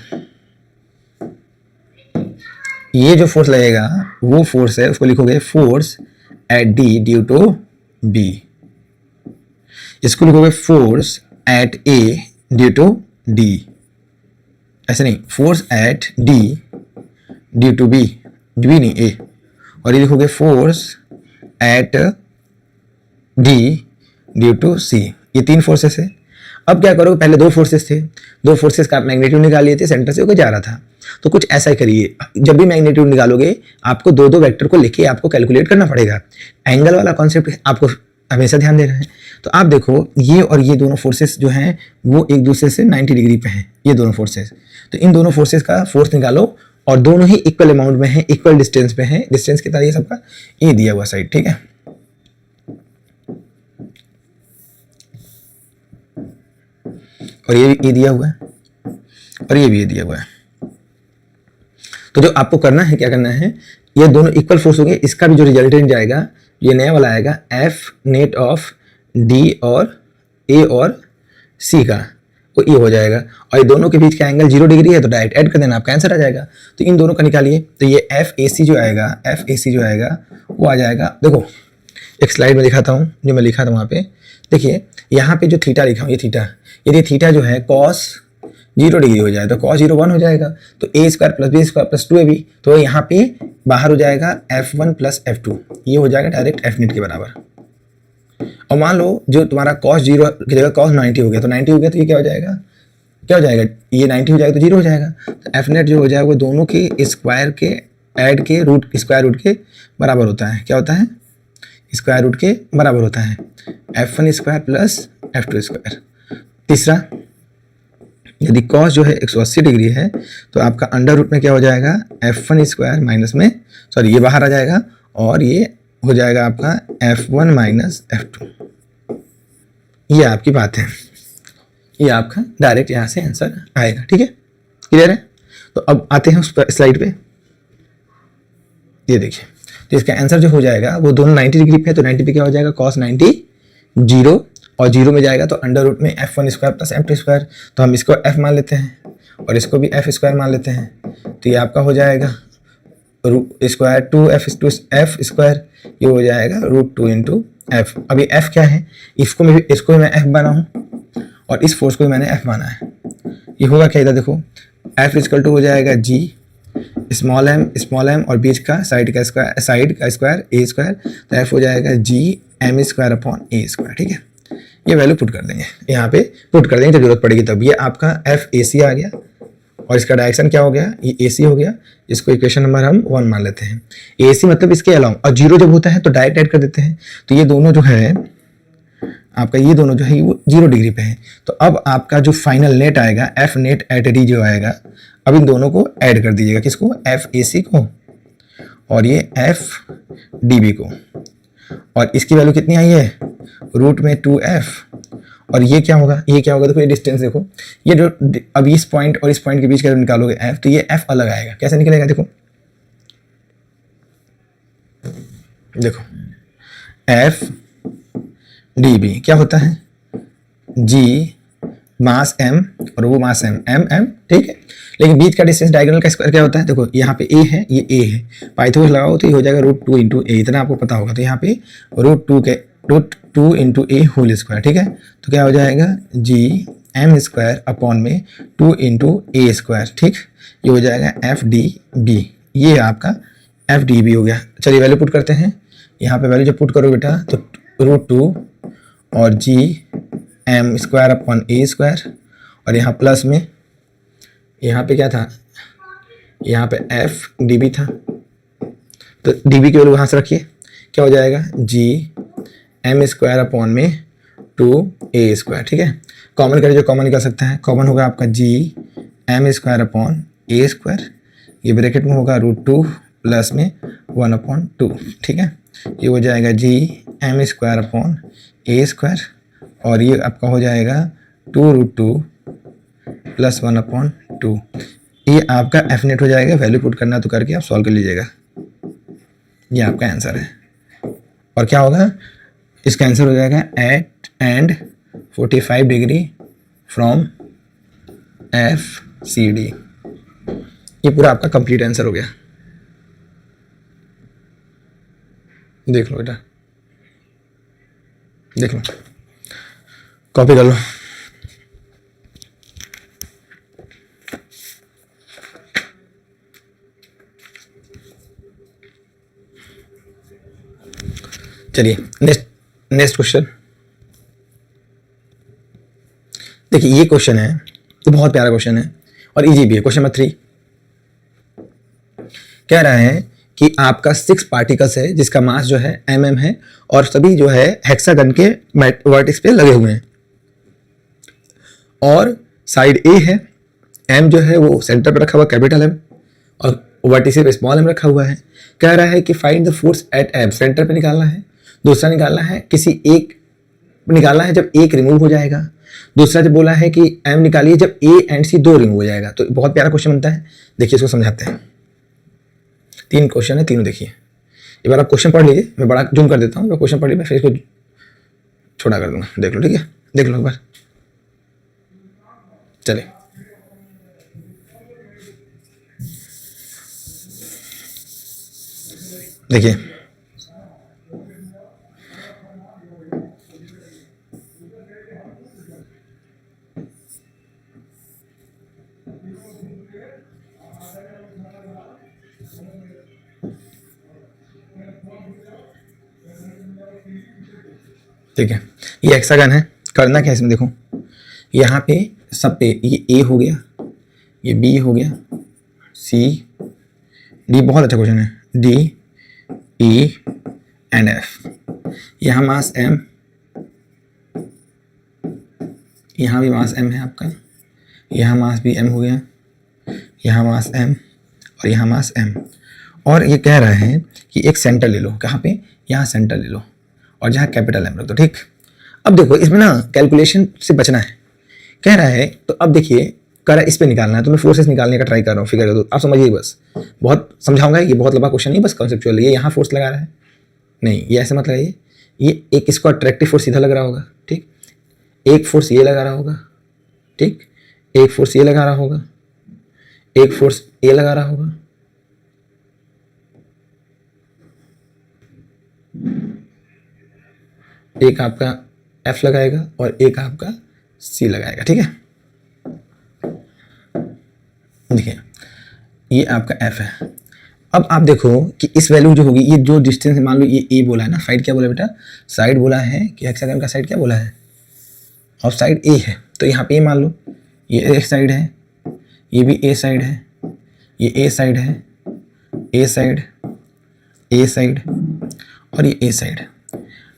ये जो फोर्स लगेगा वो फोर्स है, उसको लिखोगे force at D due to B, इसको लिखोगे force at A due to D, ऐसे नहीं, force at D due to B नहीं A, और ये लिखोगे force at D due to C. ये 3 फोर्सेस है। अब क्या करोगे, पहले 2 फोर्सेस थे, 2 फोर्सेस का मैग्नीट्यूड निकाल लिए थे, सेंटर से होकर जा रहा था। तो कुछ ऐसा ही करिए, जब भी मैग्नीट्यूड निकालोगे आपको 2 वेक्टर को लेके आपको कैलकुलेट करना पड़ेगा। एंगल वाला कॉन्सेप्ट आपको हमेशा ध्यान देना है। तो आप देखो ये और ये दोनों फोर्सेस जो हैं वो एक दूसरे से 90 डिग्री पे हैं, ये दोनों फोर्सेस। तो इन दोनों फोर्सेस का फोर्स निकालो और दोनों ही इक्वल अमाउंट में है, इक्वल डिस्टेंस पे है। डिस्टेंस कितना है सबका, ये दिया हुआ साइड, ठीक है। और ये दिया हुआ है और ये भी ये दिया हुआ है। तो जो आपको करना है, क्या करना है, ये दोनों इक्वल फोर्स होंगे, इसका भी जो रिजल्टेंट जाएगा ये नया वाला आएगा एफ नेट ऑफ डी और ए और सी का, वो ये हो जाएगा। और ये दोनों के बीच का एंगल 0 डिग्री है, तो डायरेक्ट ऐड कर देना, आपका आंसर आ जाएगा। तो इन दोनों का निकालिए, तो ये एफ ए सी जो आएगा, एफ ए सी जो आएगा वो आ जाएगा। देखो एक स्लाइड में दिखाता हूँ जो मैं लिखा था वहाँ पे। देखिए यहाँ पे जो थीटा लिखा हूँ, ये थीटा, यदि थीटा जो है कॉस 0 डिग्री हो जाए तो कॉस 0 1 हो जाएगा। तो A square plus B square plus 2ab, तो यहाँ पे बाहर हो जाएगा f1 प्लस f2, ये हो जाएगा डायरेक्ट f नेट के बराबर। और मान लो जो तुम्हारा cos 0 की जगह cos 90 हो गया, तो 90 हो गया तो ये क्या हो जाएगा, क्या हो जाएगा, ये 90 हो जाएगा तो 0 हो जाएगा। तो f नेट जो हो जाएगा वो दोनों के स्क्वायर के ऐड के रूट स्क्वायर रूट के बराबर होता है। क्या होता है, स्क्वायर रूट के बराबर होता है, f1 square plus f2 square. तीसरा, यदि cos जो है 180 डिग्री है तो आपका अंडर रूट में क्या हो जाएगा, f1 स्क्वायर माइनस में, सॉरी ये बाहर आ जाएगा और ये हो जाएगा आपका f1 माइनस f2। ये आपकी बात है, ये आपका डायरेक्ट यहाँ से आंसर आएगा, ठीक है, क्लियर है। तो अब आते हैं उस स्लाइड पे। ये देखिए, तो इसका आंसर जो हो जाएगा वो दोनों 90 डिग्री पे है, तो 90 पे क्या हो जाएगा, cos 90 0 और 0 में जाएगा तो अंडर रूट में f1 square plus f2 square, तो हम इसको f मान लेते हैं और इसको भी f स्क्वायर मान लेते हैं। तो ये आपका हो जाएगा रूट स्क्वायर 2f स्क्वायर, ये हो जाएगा √2 इंटू एफ। अभी f क्या है, इसको भी मैं f बना हूँ और इस फोर्स को भी मैंने f माना है। ये होगा क्या, इधर देखो f इक्वल टू हो जाएगा g स्मॉल m और बीच का साइड का स्क्वायर a स्क्वायर, तो f हो जाएगा g m square upon a square, ठीक है। ये वैल्यू पुट कर देंगे, यहाँ पे पुट कर देंगे जब जरूरत पड़ेगी तब। ये आपका एफ ए सी आ गया और इसका डायरेक्शन क्या हो गया, ये ए सी हो गया। इसको इक्वेशन नंबर हम 1 मान लेते हैं। ए सी मतलब इसके अलावा, और 0 जब होता है तो डायरेक्ट ऐड कर देते हैं। तो ये दोनों जो है आपका, ये दोनों जो है वो 0 डिग्री पे है। तो अब आपका जो फाइनल नेट आएगा एफ नेट एट डी जो आएगा, अब इन दोनों को ऐड कर दीजिएगा, किसको, एफ ए सी को और ये एफ डी बी को। और इसकी वैल्यू कितनी आई है, रूट में 2f। और ये क्या होगा, देखो ये डिस्टेंस देखो, ये जो अब इस पॉइंट और इस पॉइंट के बीच का निकालोगे f, तो ये f अलग आएगा। कैसे निकलेगा, देखो f db क्या होता है, g मास m और वो मास m, ठीक है। लेकिन बीच का डिस्टेंस डायगोनल का स्क्वायर क्या होता है, देखो यहाँ पे a है, ये a है, पाइथागोरस लगाओ तो ये हो जाएगा √2 इंटू ए, इतना आपको पता होगा। तो यहाँ पे √2 इंटू ए होल स्क्वायर, ठीक है। तो क्या हो जाएगा, g m स्क्वायर अपॉन में 2 इंटू ए स्क्वायर, ठीक। ये हो जाएगा एफ डी बी, ये आपका एफ डी बी हो गया। चलिए वैल्यू पुट करते हैं। यहाँ पे वैल्यू जब पुट करो बेटा तो √2 और g m स्क्वायर अपॉन ए स्क्वायर, और यहाँ प्लस में, यहाँ पे क्या था, यहाँ पे एफ डी बी था, तो डी बी की वैल्यू वहाँ से रखिए, क्या हो जाएगा, g m स्क्वायर अपॉन में 2a स्क्वायर, ठीक है। कॉमन करें जो कॉमन निकल सकता है, कॉमन होगा आपका g m square upon a square, ये ब्रैकेट में होगा √2 प्लस में 1/2, ठीक है। ये हो जाएगा g m square upon a square, और ये आपका हो जाएगा 2√2 प्लस 1/2। ये आपका एफ नेट हो जाएगा। वैल्यू पुट करना तो करके आप सॉल्व कर लीजिएगा, ये आपका आंसर है। और क्या होगा, इसका आंसर हो जाएगा at and 45 degree from F C D. ये पूरा आपका कंप्लीट आंसर हो गया। देख लो बेटा, देख लो, कॉपी कर लो। चलिए नेक्स्ट क्वेश्चन देखिए, ये क्वेश्चन है तो बहुत प्यारा क्वेश्चन है और इजी भी है। क्वेश्चन नंबर 3 कह रहा है कि आपका 6 पार्टिकल्स है जिसका मास जो है mm है और सभी जो है हेक्सागन के वर्टेक्स पे लगे हुए हैं और साइड ए है, m जो है वो सेंटर पे रखा हुआ कैपिटल M और वर्टिसेस पे स्मॉल m रखा हुआ है। कह रहा है कि find the force at m, centre पे निकालना है, दूसरा निकालना है किसी एक निकालना है जब एक रिमूव हो जाएगा, दूसरा जब बोला है कि m निकालिए जब a एंड c दो रिमूव हो जाएगा। तो बहुत प्यारा क्वेश्चन बनता है, देखिए इसको समझाते हैं। 3 क्वेश्चन है, तीनों देखिए। एक बार आप क्वेश्चन पढ़ लीजिए, मैं बड़ा जूम कर देता हूँ, क्वेश्चन पढ़ लीजिए, फिर इसको छोटा कर दूंगा, देख लो, ठीक है, देख लो एक बार। चले देखिए, ठीक है, ये हेक्सागन है। करना क्या है इसमें, देखो यहाँ पे सब पे ये ए हो गया, ये बी हो गया, सी डी, बहुत अच्छा क्वेश्चन है, डी ई एंड एफ। यहाँ मास एम, यहाँ भी मास एम है आपका, यहाँ मास भी एम हो गया, यहाँ मास एम और यहाँ मास एम। और ये कह रहा है कि एक सेंटर ले लो, कहाँ पे, यहाँ सेंटर ले लो और जहाँ कैपिटल एम रख दो, ठीक। अब देखो इसमें ना कैलकुलेशन से बचना है, कह रहा है। तो अब देखिए कह रहा है इस पे निकालना है, तो मैं फोर्सेस निकालने का ट्राई कर रहा हूँ, फिगर कर दो, आप समझिए बस, बहुत समझाऊंगा, ये बहुत लंबा क्वेश्चन नहीं, बस कॉन्सेप्चुअल। ये यहाँ फोर्स लगा रहा है, नहीं ये ऐसे मत लगाइए, ये एक इसको अट्रैक्टिव फोर्स सीधा लग रहा होगा, ठीक, एक फोर्स ये लगा रहा होगा, ठीक, एक फोर्स ये लगा रहा होगा, एक फोर्स ये लगा रहा होगा, एक आपका F लगाएगा और एक आपका C लगाएगा, ठीक है। देखिए ये आपका F है। अब आप देखो कि इस वैल्यू जो होगी, ये जो डिस्टेंस मान लो ये A बोला है ना, साइड क्या बोला बेटा, साइड बोला है कि हेक्सागन का साइड क्या बोला है, और साइड A है। तो यहाँ पे मान लो ये एक साइड है, ये भी A साइड है, ये A साइड है, A साइड, A साइड और ये A साइड।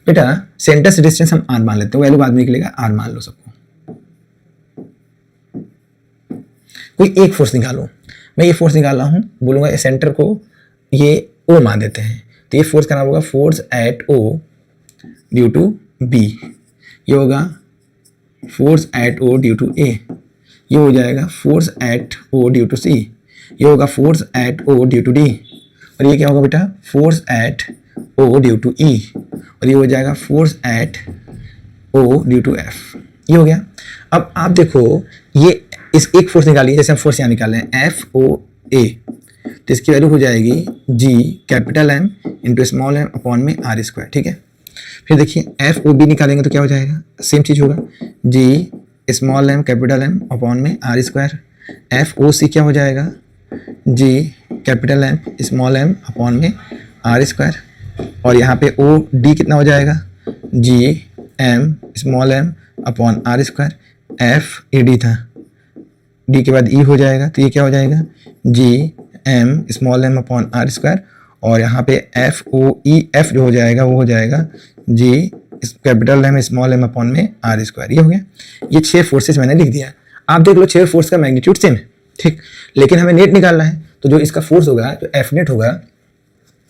बेटा सेंटर से डिस्टेंस हम r मान लेते हैं, वैल्यू बाद में निकलेगा, r मान लो सबको। कोई एक फोर्स निकालो, मैं ये फोर्स निकाल रहा हूँ, बोलूँगा सेंटर को ये O मान देते हैं, तो ये फोर्स का नाम होगा force at O due to B, ये होगा force at O due to A, ये हो जाएगा force at O due to C, ये होगा force at O due to D, और ये क्या होगा बेटा, force at O due to E, और ये हो जाएगा force at O due to F। ये हो गया। अब आप देखो ये इस एक फोर्स निकालिए, जैसे हम फोर्स यहाँ निकाल रहे हैं FOA, तो इसकी वैल्यू हो जाएगी G capital M into small m upon में R स्क्वायर, ठीक है। फिर देखिए FOB निकालेंगे तो क्या हो जाएगा, सेम चीज़ होगा, G small m capital M upon में R स्क्वायर। FOC क्या हो जाएगा, G capital M small m upon में R स्क्वायर, और यहाँ पे OD कितना हो जाएगा, G M small m upon R square. FAD था, D के बाद E हो जाएगा, तो ये क्या हो जाएगा, G M small m upon R square, और यहाँ पे FOE F जो हो जाएगा वो हो जाएगा G capital M small m upon में R स्क्वायर। ये हो गया। ये 6 फोर्सेस मैंने लिख दिया। आप देख लो 6 फोर्स का मैग्नीट्यूड सेम है, ठीक, लेकिन हमें नेट निकालना है, तो जो इसका फोर्स होगा तो F नेट होगा।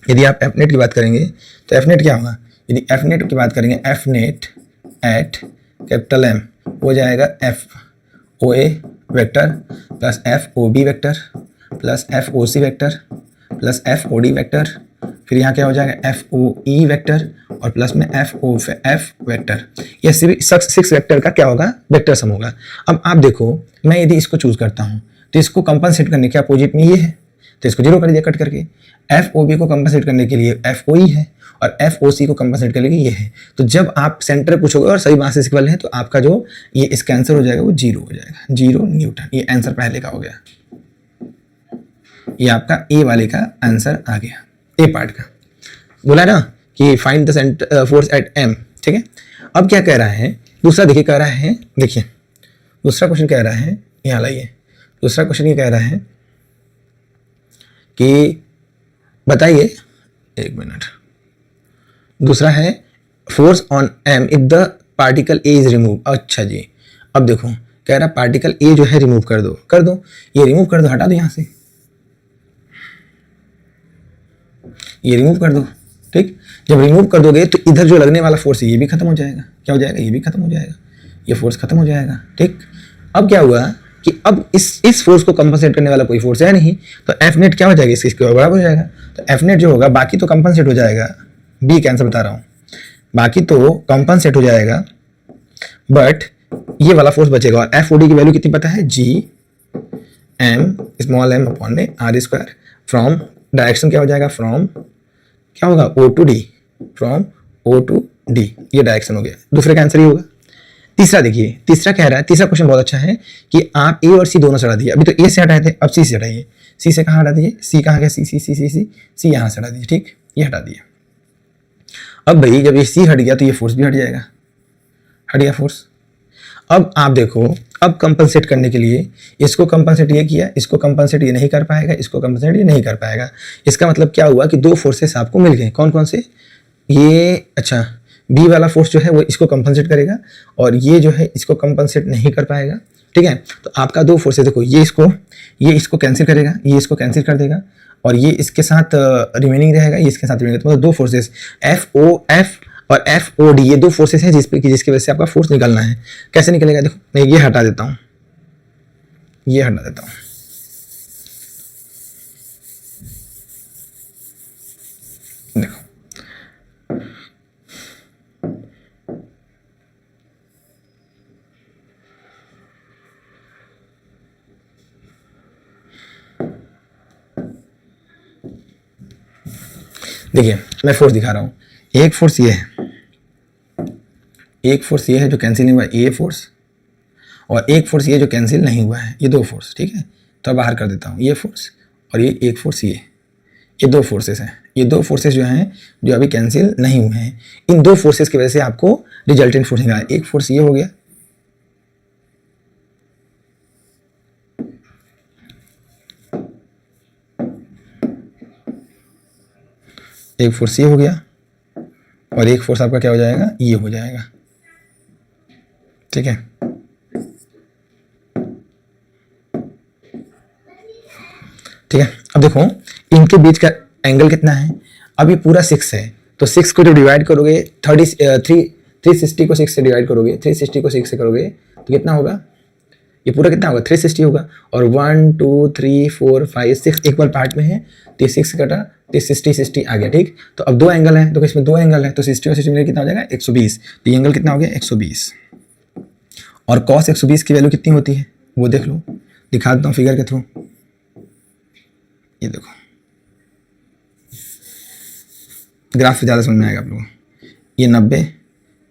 यदि आप F नेट की बात करेंगे तो F नेट क्या होगा, यदि F नेट की बात करेंगे, F net at capital M हो जाएगा FOA vector plus FOB vector plus FOC vector plus FOD vector, फिर यहाँ क्या हो जाएगा FOE वेक्टर और प्लस में FOF वेक्टर। ये 6 वेक्टर का क्या होगा, वेक्टर सम होगा। अब आप देखो मैं यदि इसको चूज करता हूँ तो इसको कंपनसेट करने के अपोजिट में ये है, तो इसको 0 कर दिया कट करके। FOB को कंपनसेट करने के लिए FOE है और FOC को कंपनसेट करने के लिए ये है। तो जब आप सेंटर पूछोगे और सभी मासेस इक्वल है तो आपका जो ये इसका आंसर हो जाएगा वो 0 हो जाएगा, 0 न्यूटन। ये आंसर पहले का हो गया, ये आपका ए वाले का आंसर आ गया, ए पार्ट का। बोला ना कि find the centre force at M, ठीक है। अब क्या कह रहा है दूसरा, देखिए कह रहा है, देखिए दूसरा क्वेश्चन कह रहा है, यहाँ लाइए, दूसरा क्वेश्चन ये कह रहा है कि बताइए, एक मिनट, दूसरा है force on M if the particle A is remove. अच्छा जी, अब देखो कह रहा पार्टिकल ए जो है रिमूव कर दो, ये रिमूव कर दो, हटा दो यहाँ से, ये रिमूव कर दो, ठीक। जब रिमूव कर दोगे तो इधर जो लगने वाला फोर्स है ये भी खत्म हो जाएगा, क्या हो जाएगा, ये भी खत्म हो जाएगा, ये फोर्स खत्म हो जाएगा, ठीक। अब क्या हुआ कि अब इस फोर्स को कंपनसेट करने वाला कोई फोर्स है नहीं, तो एफ नेट क्या हो जाएगा, इसके बराबर हो जाएगा। तो एफ नेट जो होगा बाकी तो कंपनसेट हो जाएगा, बी कैंसर बता रहा हूँ, बाकी तो कंपनसेट हो जाएगा, बट ये वाला फोर्स बचेगा। और एफ ओ डी की वैल्यू कितनी पता है, G M small M upon में आर स्क्वायर, फ्रॉम डायरेक्शन क्या हो जाएगा, फ्रॉम क्या होगा, O to D, from O to D, ये डायरेक्शन हो गया, दूसरे का आंसर ही होगा। तीसरा देखिए, तीसरा कह रहा है, तीसरा क्वेश्चन बहुत अच्छा है कि आप ए और सी दोनों से हटा दिए, अभी तो ए से हटाए थे, अब सी से हटाइए, सी से कहाँ हटा दिए, सी कहाँ गया, सी सी सी सी सी सी यहाँ से हटा दिए, ठीक, ये हटा दिया। अब भाई जब ये सी हट गया तो ये फोर्स भी हट जाएगा, हट गया फोर्स। अब आप देखो, अब कंपनसेट करने के लिए इसको कंपनसेट ये किया, इसको कंपनसेट ये नहीं कर पाएगा, इसको कंपनसेट ये नहीं कर पाएगा। इसका मतलब क्या हुआ कि दो फोर्सेस आपको मिल गए, कौन कौन से, ये अच्छा बी वाला फोर्स जो है वो इसको कंपनसेट करेगा और ये जो है इसको कंपनसेट नहीं कर पाएगा, ठीक है। तो आपका दो फोर्सेस देखो, ये इसको कैंसिल करेगा, ये इसको कैंसिल कर देगा और ये इसके साथ रिमेनिंग रहेगा, ये इसके साथ रिमेनिंग, मतलब दो फोर्सेस एफ ओ एफ और एफ ओ डी, ये दो फोर्सेस हैं जिसकी वजह से आपका फोर्स निकलना है। कैसे निकलेगा, देखो मैं ये हटा देता हूँ, ये हटा देता हूँ, देखो देखिए मैं फोर्स दिखा रहा हूँ, एक फोर्स ये है, एक फोर्स ये है जो कैंसिल नहीं हुआ, ये फोर्स, और एक फोर्स ये जो कैंसिल नहीं हुआ है, ये दो फोर्स, ठीक है। तो बाहर कर देता हूँ ये फोर्स और ये एक फोर्स, ये दो फोर्सेस हैं, ये दो फोर्सेस जो हैं जो अभी कैंसिल नहीं हुए हैं, इन दो फोर्सेस की वजह से आपको रिजल्टेंट फोर्स निकाला। एक फोर्स ये हो गया, एक फोर्स ये हो गया और एक फोर्स आपका क्या हो जाएगा, ये हो जाएगा, ठीक है। ठीक है, अब देखो इनके बीच का एंगल कितना है, अभी पूरा 6 है, तो 6 को जो डिवाइड करोगे 360 को 6 से डिवाइड करोगे, 360 को 6 से करोगे तो कितना होगा, ये पूरा कितना होगा, 360 होगा। और 1 2 3 4 5 6 इक्वल पार्ट में है, तो 6 कटा तो 60 आ गया, ठीक। तो अब दो एंगल हैं, तो इसमें दो एंगल है, तो 60 और 60 मिलकर कितना हो जाएगा, 120। तो ये एंगल कितना हो गया, 120। और cos 120 की वैल्यू कितनी होती है वो देख लो, दिखा देता हूँ फिगर के थ्रू, ये देखो ग्राफ से ज़्यादा समझ में आएगा आप लोगों को। ये 90,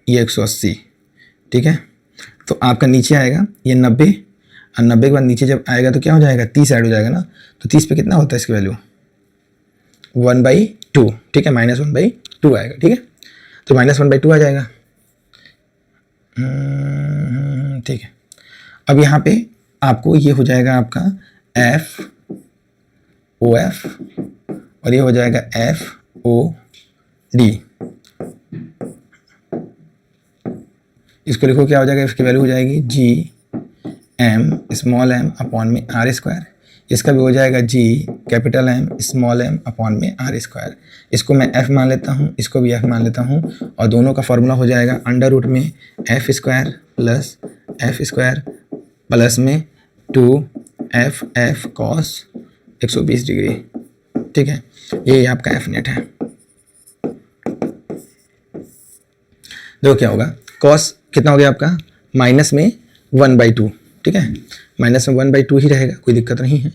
ये 180, ठीक है। तो आपका नीचे आएगा ये 90 और 90 के बाद नीचे जब आएगा तो क्या हो जाएगा, 30 ऐड हो जाएगा ना, तो 30 पे कितना होता है इसकी वैल्यू 1/2, ठीक है, -1/2 आएगा, ठीक है। तो -1/2 आ जाएगा, ठीक है। अब यहाँ पे आपको ये हो जाएगा आपका एफ ओ एफ और ये हो जाएगा एफ ओ डी। इसको लिखो क्या हो जाएगा, इसकी वैल्यू हो जाएगी G M small M upon में आर स्क्वायर। इसका भी हो जाएगा G capital M small M upon में आर स्क्वायर। इसको मैं एफ मान लेता हूँ, इसको भी एफ मान लेता हूँ, और दोनों का फॉर्मूला हो जाएगा अंडर रूट में F square plus F square plus में 2 एफ कॉस 120 डिग्री, ठीक है। ये आपका एफ नेट है। देखो क्या होगा, कॉस कितना हो गया आपका, माइनस में 1/2, ठीक है, माइनस में 1/2 ही रहेगा, कोई दिक्कत नहीं है।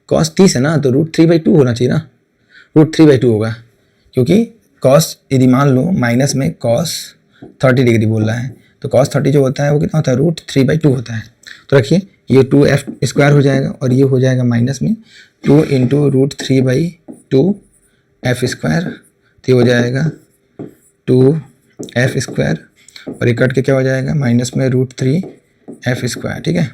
कॉस 30 है ना, तो √3/2 होना चाहिए ना, √3/2 होगा, क्योंकि कॉस यदि मान लो माइनस में कॉस 30 डिग्री बोल रहा है, तो कॉस 30 जो होता है वो कितना होता है, √3/2 होता है। तो रखिए ये 2f स्क्वायर हो जाएगा और ये हो जाएगा माइनस में 2 × √3/2 f स्क्वायर, तो ये हो जाएगा 2f², और ये कट के क्या हो जाएगा, माइनस में √3f², ठीक है।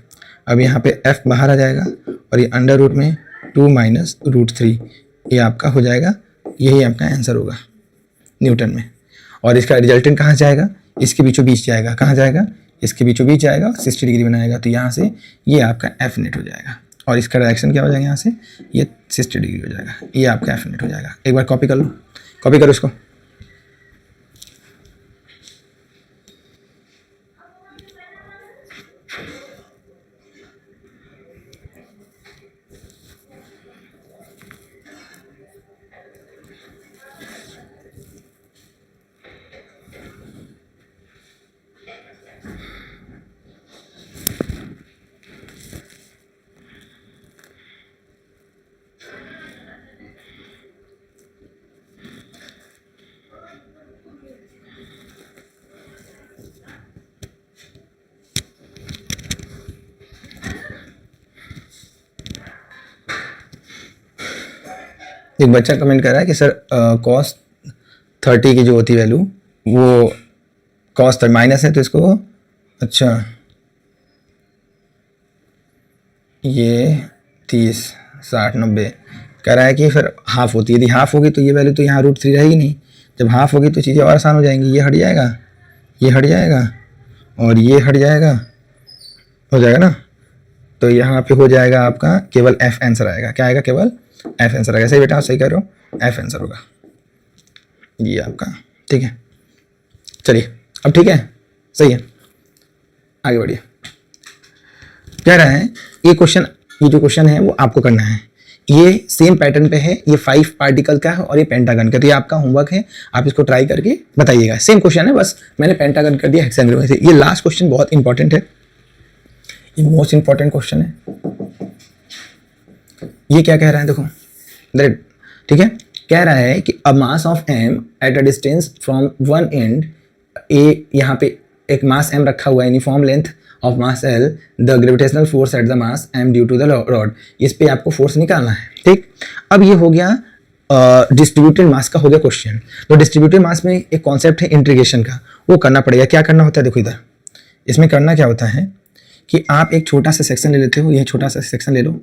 अब यहाँ पे f बाहर आ जाएगा और ये अंडर रूट में 2 माइनस √3, ये आपका हो जाएगा, यही आपका आंसर होगा न्यूटन में। और इसका रिजल्टेंट कहाँ जाएगा, इसके बीचों बीच जाएगा, कहाँ जाएगा, इसके बीचों बीच जाएगा, 60 डिग्री बनाएगा, तो यहाँ से ये आपका एफ नेट हो जाएगा, और इसका डायरेक्शन क्या हो जाएगा, यहाँ से ये 60 डिग्री हो जाएगा, ये आपका एफ नेट हो जाएगा। एक बार कॉपी कर लो, कॉपी करो इसको। एक बच्चा कमेंट कर रहा है कि सर cos 30 की जो होती है वैल्यू, वो cos माइनस है, तो इसको, अच्छा ये 30 60 90 कह रहा है कि फिर हाफ होती है, यदि हाफ होगी तो ये वैल्यू तो यहाँ √3 रहेगी नहीं, जब हाफ होगी तो चीज़ें और आसान हो जाएंगी, ये हट जाएगा, ये हट जाएगा और ये हट जाएगा, हो जाएगा ना, तो यहाँ पे हो जाएगा आपका केवल एफ आंसर आएगा, क्या आएगा, केवल एफ आंसर आएगा। सही बेटा, आप सही कह रहे हो, एफ आंसर होगा ये आपका, ठीक है। चलिए अब ठीक है, सही है, आगे बढ़िए। कह रहा है ये क्वेश्चन, ये जो क्वेश्चन है वो आपको करना है, ये सेम पैटर्न पे है, ये 5 पार्टिकल का है और ये पेंटागन का, तो ये आपका होमवर्क है, आप इसको ट्राई करके बताइएगा। सेम क्वेश्चन है, बस मैंने पेंटागन कर दिया हेक्साग्राम से। ये लास्ट क्वेश्चन बहुत इंपॉर्टेंट है, ये मोस्ट इंपॉर्टेंट क्वेश्चन है। ये क्या कह रहा है, देखो, ठीक है, कह रहा है कि a mass of M at a distance from one end A, यहाँ पे एक मास एम रखा हुआ है, uniform length of mass L, the gravitational force at the mass M due to the rod, इस पे आपको फोर्स निकालना है, ठीक। अब ये हो गया डिस्ट्रीब्यूटेड मास का हो गया क्वेश्चन। तो डिस्ट्रीब्यूटेड मास में एक कॉन्सेप्ट है इंटीग्रेशन का, वो करना पड़ेगा। क्या करना होता है, देखो इधर, इसमें करना क्या होता है कि आप एक छोटा सा सेक्शन ले लेते हो, ये छोटा सा सेक्शन ले लो,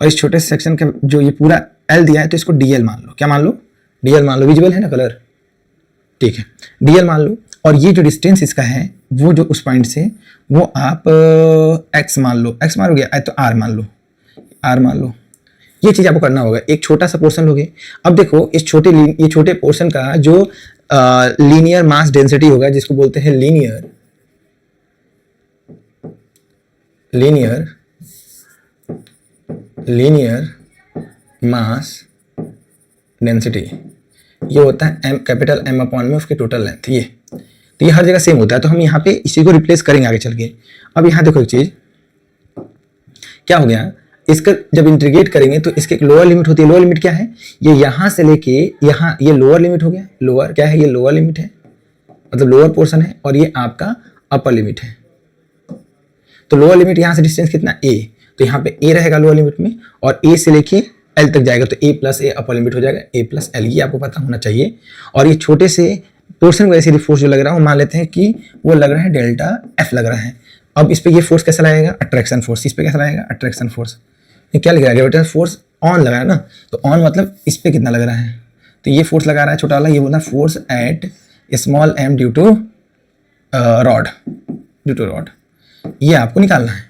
और इस छोटे से सेक्शन का जो ये पूरा एल दिया है तो इसको डीएल मान लो। क्या मान लो, डीएल मान लो, विजुअल है ना कलर, ठीक है, डीएल मान लो। और ये जो डिस्टेंस इसका है वो जो उस पॉइंट से, वो आप एक्स मान लो, एक्स मान हो गया तो आर मान लो, आर मान लो। ये चीज़ आपको करना होगा, एक छोटा सा पोर्शन लोगे। अब देखो इस ये छोटे पोर्शन का जो लीनियर मास डेंसिटी होगा, जिसको बोलते हैं लीनियर मास डेंसिटी, ये होता है एम, कैपिटल एम अपॉन में उसकी टोटल लेंथ। ये तो ये हर जगह सेम होता है, तो हम यहाँ पे इसी को रिप्लेस करेंगे आगे चल के। अब यहाँ देखो एक चीज क्या हो गया, इसका जब इंटीग्रेट करेंगे तो इसकी एक लोअर लिमिट होती है। लोअर लिमिट क्या है, ये यहाँ से लेके यहाँ, ये लोअर लिमिट हो गया। लोअर क्या है, ये लोअर लिमिट है, मतलब लोअर पोर्शन है, और ये आपका अपर लिमिट है। तो लोअर लिमिट यहाँ से डिस्टेंस कितना, ए, तो यहाँ पे ए रहेगा लोअर लिमिट में, और ए से लेके एल तक जाएगा, तो ए प्लस ए अपर लिमिट हो जाएगा, ए प्लस एल, ये आपको पता होना चाहिए। और ये छोटे से पोर्शन वजह से फोर्स जो लग रहा है वो मान लेते हैं कि वो लग रहा है डेल्टा एफ लग रहा है। अब इस पे ये फोर्स कैसा लगेगा, अट्रैक्शन फोर्स। इस पे कैसा लगेगा, अट्रैक्शन फोर्स। ये क्या लिख रहा है, ग्रेविटेशनल फोर्स ऑन लगा है ना, तो ऑन मतलब इस पे कितना लग रहा है, तो ये फोर्स लगा रहा है छोटा वाला, ये बोलना force at small M due to rod, ये आपको निकालना है।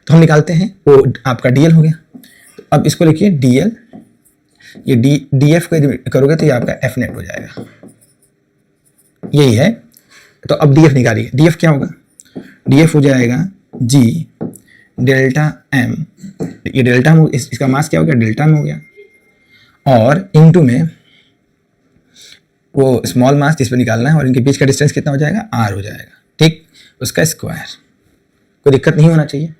तो हम निकालते हैं, वो आपका डीएल हो गया। तो अब इसको लिखिए डीएल, ये डी एफ को करोगे तो ये आपका एफ नेट हो जाएगा, यही है। तो अब डी एफ निकालिए, डी एफ क्या होगा, डी एफ हो जाएगा जी डेल्टा एम, ये डेल्टा में, इसका मास क्या हो गया, डेल्टा में हो गया, और इनटू में वो स्मॉल मास जिस पर निकालना है, और इनके बीच का डिस्टेंस कितना हो जाएगा, आर हो जाएगा, ठीक, उसका स्क्वायर। कोई दिक्कत नहीं होना चाहिए।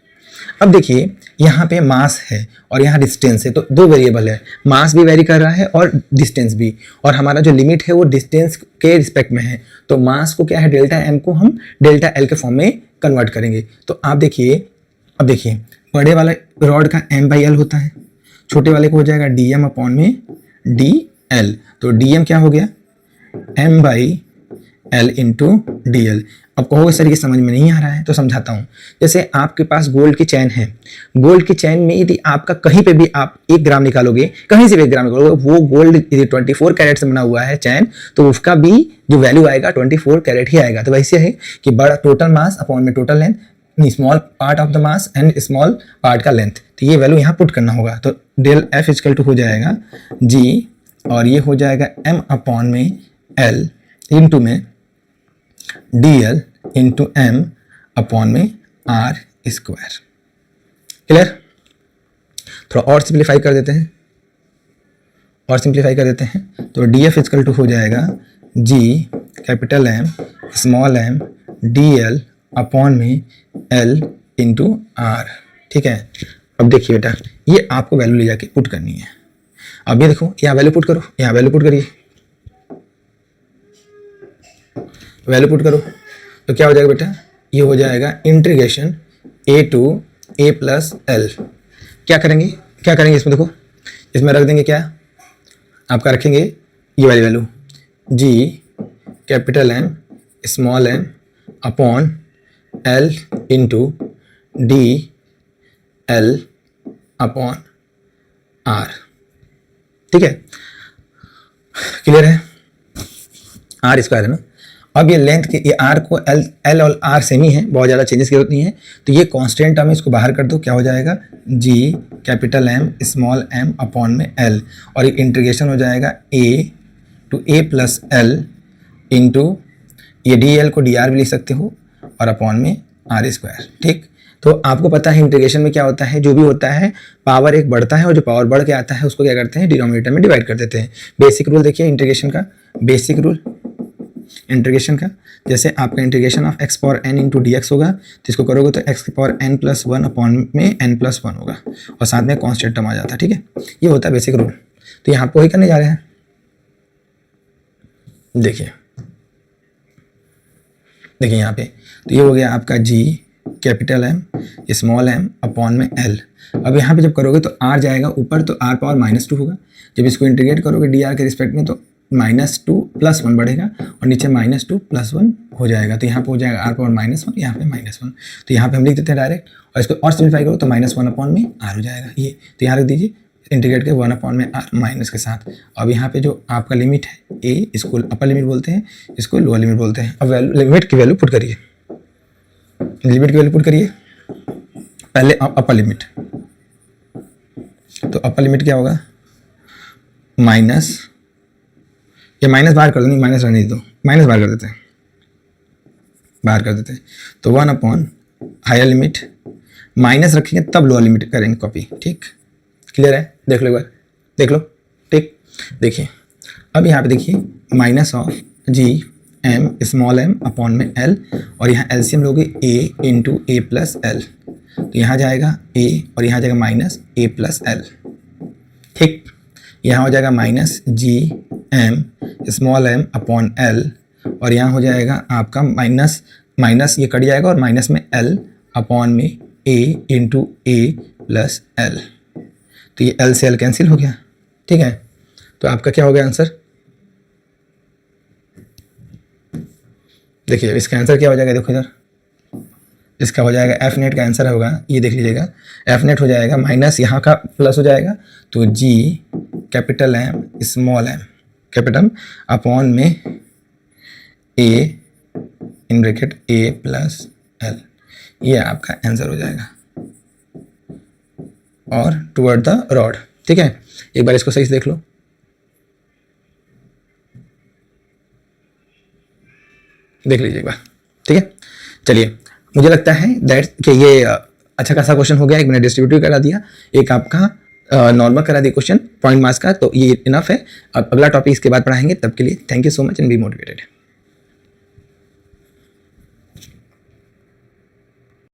अब देखिए यहाँ पे मास है और यहाँ डिस्टेंस है, तो दो वेरिएबल है, मास भी वेरी कर रहा है और डिस्टेंस भी, और हमारा जो लिमिट है वो डिस्टेंस के रिस्पेक्ट में है। तो मास को क्या है, डेल्टा एम को हम डेल्टा एल के फॉर्म में कन्वर्ट करेंगे। तो आप देखिए, अब देखिए बड़े वाले रॉड का एम बाई एल होता है, छोटे वाले को हो जाएगा डी एम अपॉन में डी एल। तो डी एम क्या हो गया, M by L into D L. अब कहोगे सर ये समझ में नहीं आ रहा है, तो समझाता हूँ। जैसे आपके पास गोल्ड की चैन है, गोल्ड की चैन में यदि आपका कहीं पे भी आप 1 ग्राम निकालोगे, कहीं से भी 1 ग्राम निकालोगे, वो गोल्ड यदि 24 कैरेट से बना हुआ है चैन, तो उसका भी जो वैल्यू आएगा 24 कैरेट ही आएगा। तो वैसे है कि बड़ा टोटल मास अपॉन में total length, small part of the mass and small part का लेंथ, तो ये वैल्यू यहाँ पुट करना होगा। तो डेल एफ इक्वल टू हो जाएगा जी, और ये हो जाएगा m अपॉन में l इंटू में D L into M upon में आर स्क्वायर। क्लियर? थोड़ा और सिंप्लीफाई कर देते हैं, तो डी एफ इक्वल टू हो जाएगा G capital M small M D L upon में एल इंटू आर। ठीक है, अब देखिए बेटा, ये आपको वैल्यू ले जाके पुट करनी है। अब ये देखो, यहाँ वैल्यू पुट करो, यहाँ वैल्यू पुट करिए, वैल्यू पुट करो, तो क्या हो जाएगा बेटा, ये हो जाएगा integration a to a plus L. क्या करेंगे इसमें, देखो इसमें रख देंगे क्या, आपका रखेंगे ये वाली value g capital M small m upon L into D L upon R. ठीक है, क्लियर है? आर स्क्वायर है ना। अब ये लेंथ के, ये आर को एल और आर सेम ही है, बहुत ज़्यादा चेंजेस की जरूरत नहीं है, तो ये कांस्टेंट टर्म है, इसको बाहर कर दो, क्या हो जाएगा G capital M small M upon में एल, और ये इंटीग्रेशन हो जाएगा A to A plus L into ये डी एल को डी आर भी लिख सकते हो, और अपॉन में आर स्क्वायर। ठीक, तो आपको पता है इंटीग्रेशन में क्या होता है, जो भी होता है पावर एक बढ़ता है, और जो पावर बढ़ के आता है उसको क्या करते हैं, डिनोमिनेटर में डिवाइड कर देते हैं। बेसिक रूल देखिए इंटीग्रेशन का, बेसिक रूल इंटीग्रेशन का, जैसे आपका integration of X power N into D X होगा, तो इसको करोगे तो एक्स की power N plus one upon में एन प्लस वन होगा, और साथ में कॉन्स्टेंट टर्म आ जाता है। ठीक है, ये होता है बेसिक रूल। तो यहाँ आपको वही करने जा रहे हैं, देखिए यहाँ पे, तो ये हो गया आपका G capital M small M upon में एल। अब यहाँ पे जब करोगे तो आर जाएगा ऊपर, तो आर पावर -2 होगा। जब इसको इंटीग्रेट करोगे डी आर के रिस्पेक्ट में, तो -2 + 1 बढ़ेगा, और नीचे -2 + 1 हो जाएगा, तो यहाँ पे हो जाएगा आर पावर -1, यहाँ पे -1। तो यहाँ पे हम लिख देते हैं डायरेक्ट, और इसको और सिंप्लीफाई करो तो -1 अपॉन में आर हो जाएगा ये। तो यहाँ रख दीजिए इंटीग्रेट के 1 अपॉन में आर माइनस के साथ। अब यहाँ पे जो आपका लिमिट है ए, इसको अपर लिमिट बोलते हैं, इसको लोअर लिमिट बोलते हैं। अब लिमिट की वैल्यू पुट करिए, पहले अपर लिमिट, तो अपर लिमिट क्या होगा, माइनस, ये माइनस बाहर कर दो, नहीं माइनस रहने दो, माइनस बाहर कर देते हैं, तो 1 अपॉन हायर लिमिट, माइनस रखेंगे तब लोअर लिमिट करेंगे कॉपी। ठीक, क्लियर है? देख लो एक बार, देख लो। ठीक, देखिए अब यहाँ पे देखिए minus of G M small M upon में एल, और यहाँ एलसीएम लोगे A into A plus L, तो यहाँ जाएगा ए और यहाँ जाएगा माइनस ए प्लस एल। ठीक, यहाँ हो जाएगा minus G M small M upon L, और यहाँ हो जाएगा आपका माइनस माइनस ये कट जाएगा, और माइनस में एल अपॉन में ए इंटू ए प्लस एल, तो ये एल से एल कैंसिल हो गया। ठीक है, तो आपका क्या हो गया आंसर, देखिए इसका आंसर क्या हो जाएगा, देखो इधर, इसका हो जाएगा एफ नेट का आंसर होगा, ये देख लीजिएगा, एफ नेट हो जाएगा माइनस यहाँ का प्लस हो जाएगा, तो G capital M small M capital upon में A in bracket A plus L, ये आपका आंसर हो जाएगा, और टुवर्ड द रॉड। ठीक है, एक बार इसको सही से देख लो, देख लीजिए एक बार। ठीक है, चलिए मुझे लगता है दैट कि ये अच्छा खासा क्वेश्चन हो गया। एक मैंने डिस्ट्रीब्यूटिव करा दिया, एक आपका नॉर्मल करा दिया क्वेश्चन पॉइंट मार्क्स का, तो ये इनफ है। अब अगला टॉपिक इसके बाद पढ़ाएंगे, तब के लिए thank you so much and be motivated.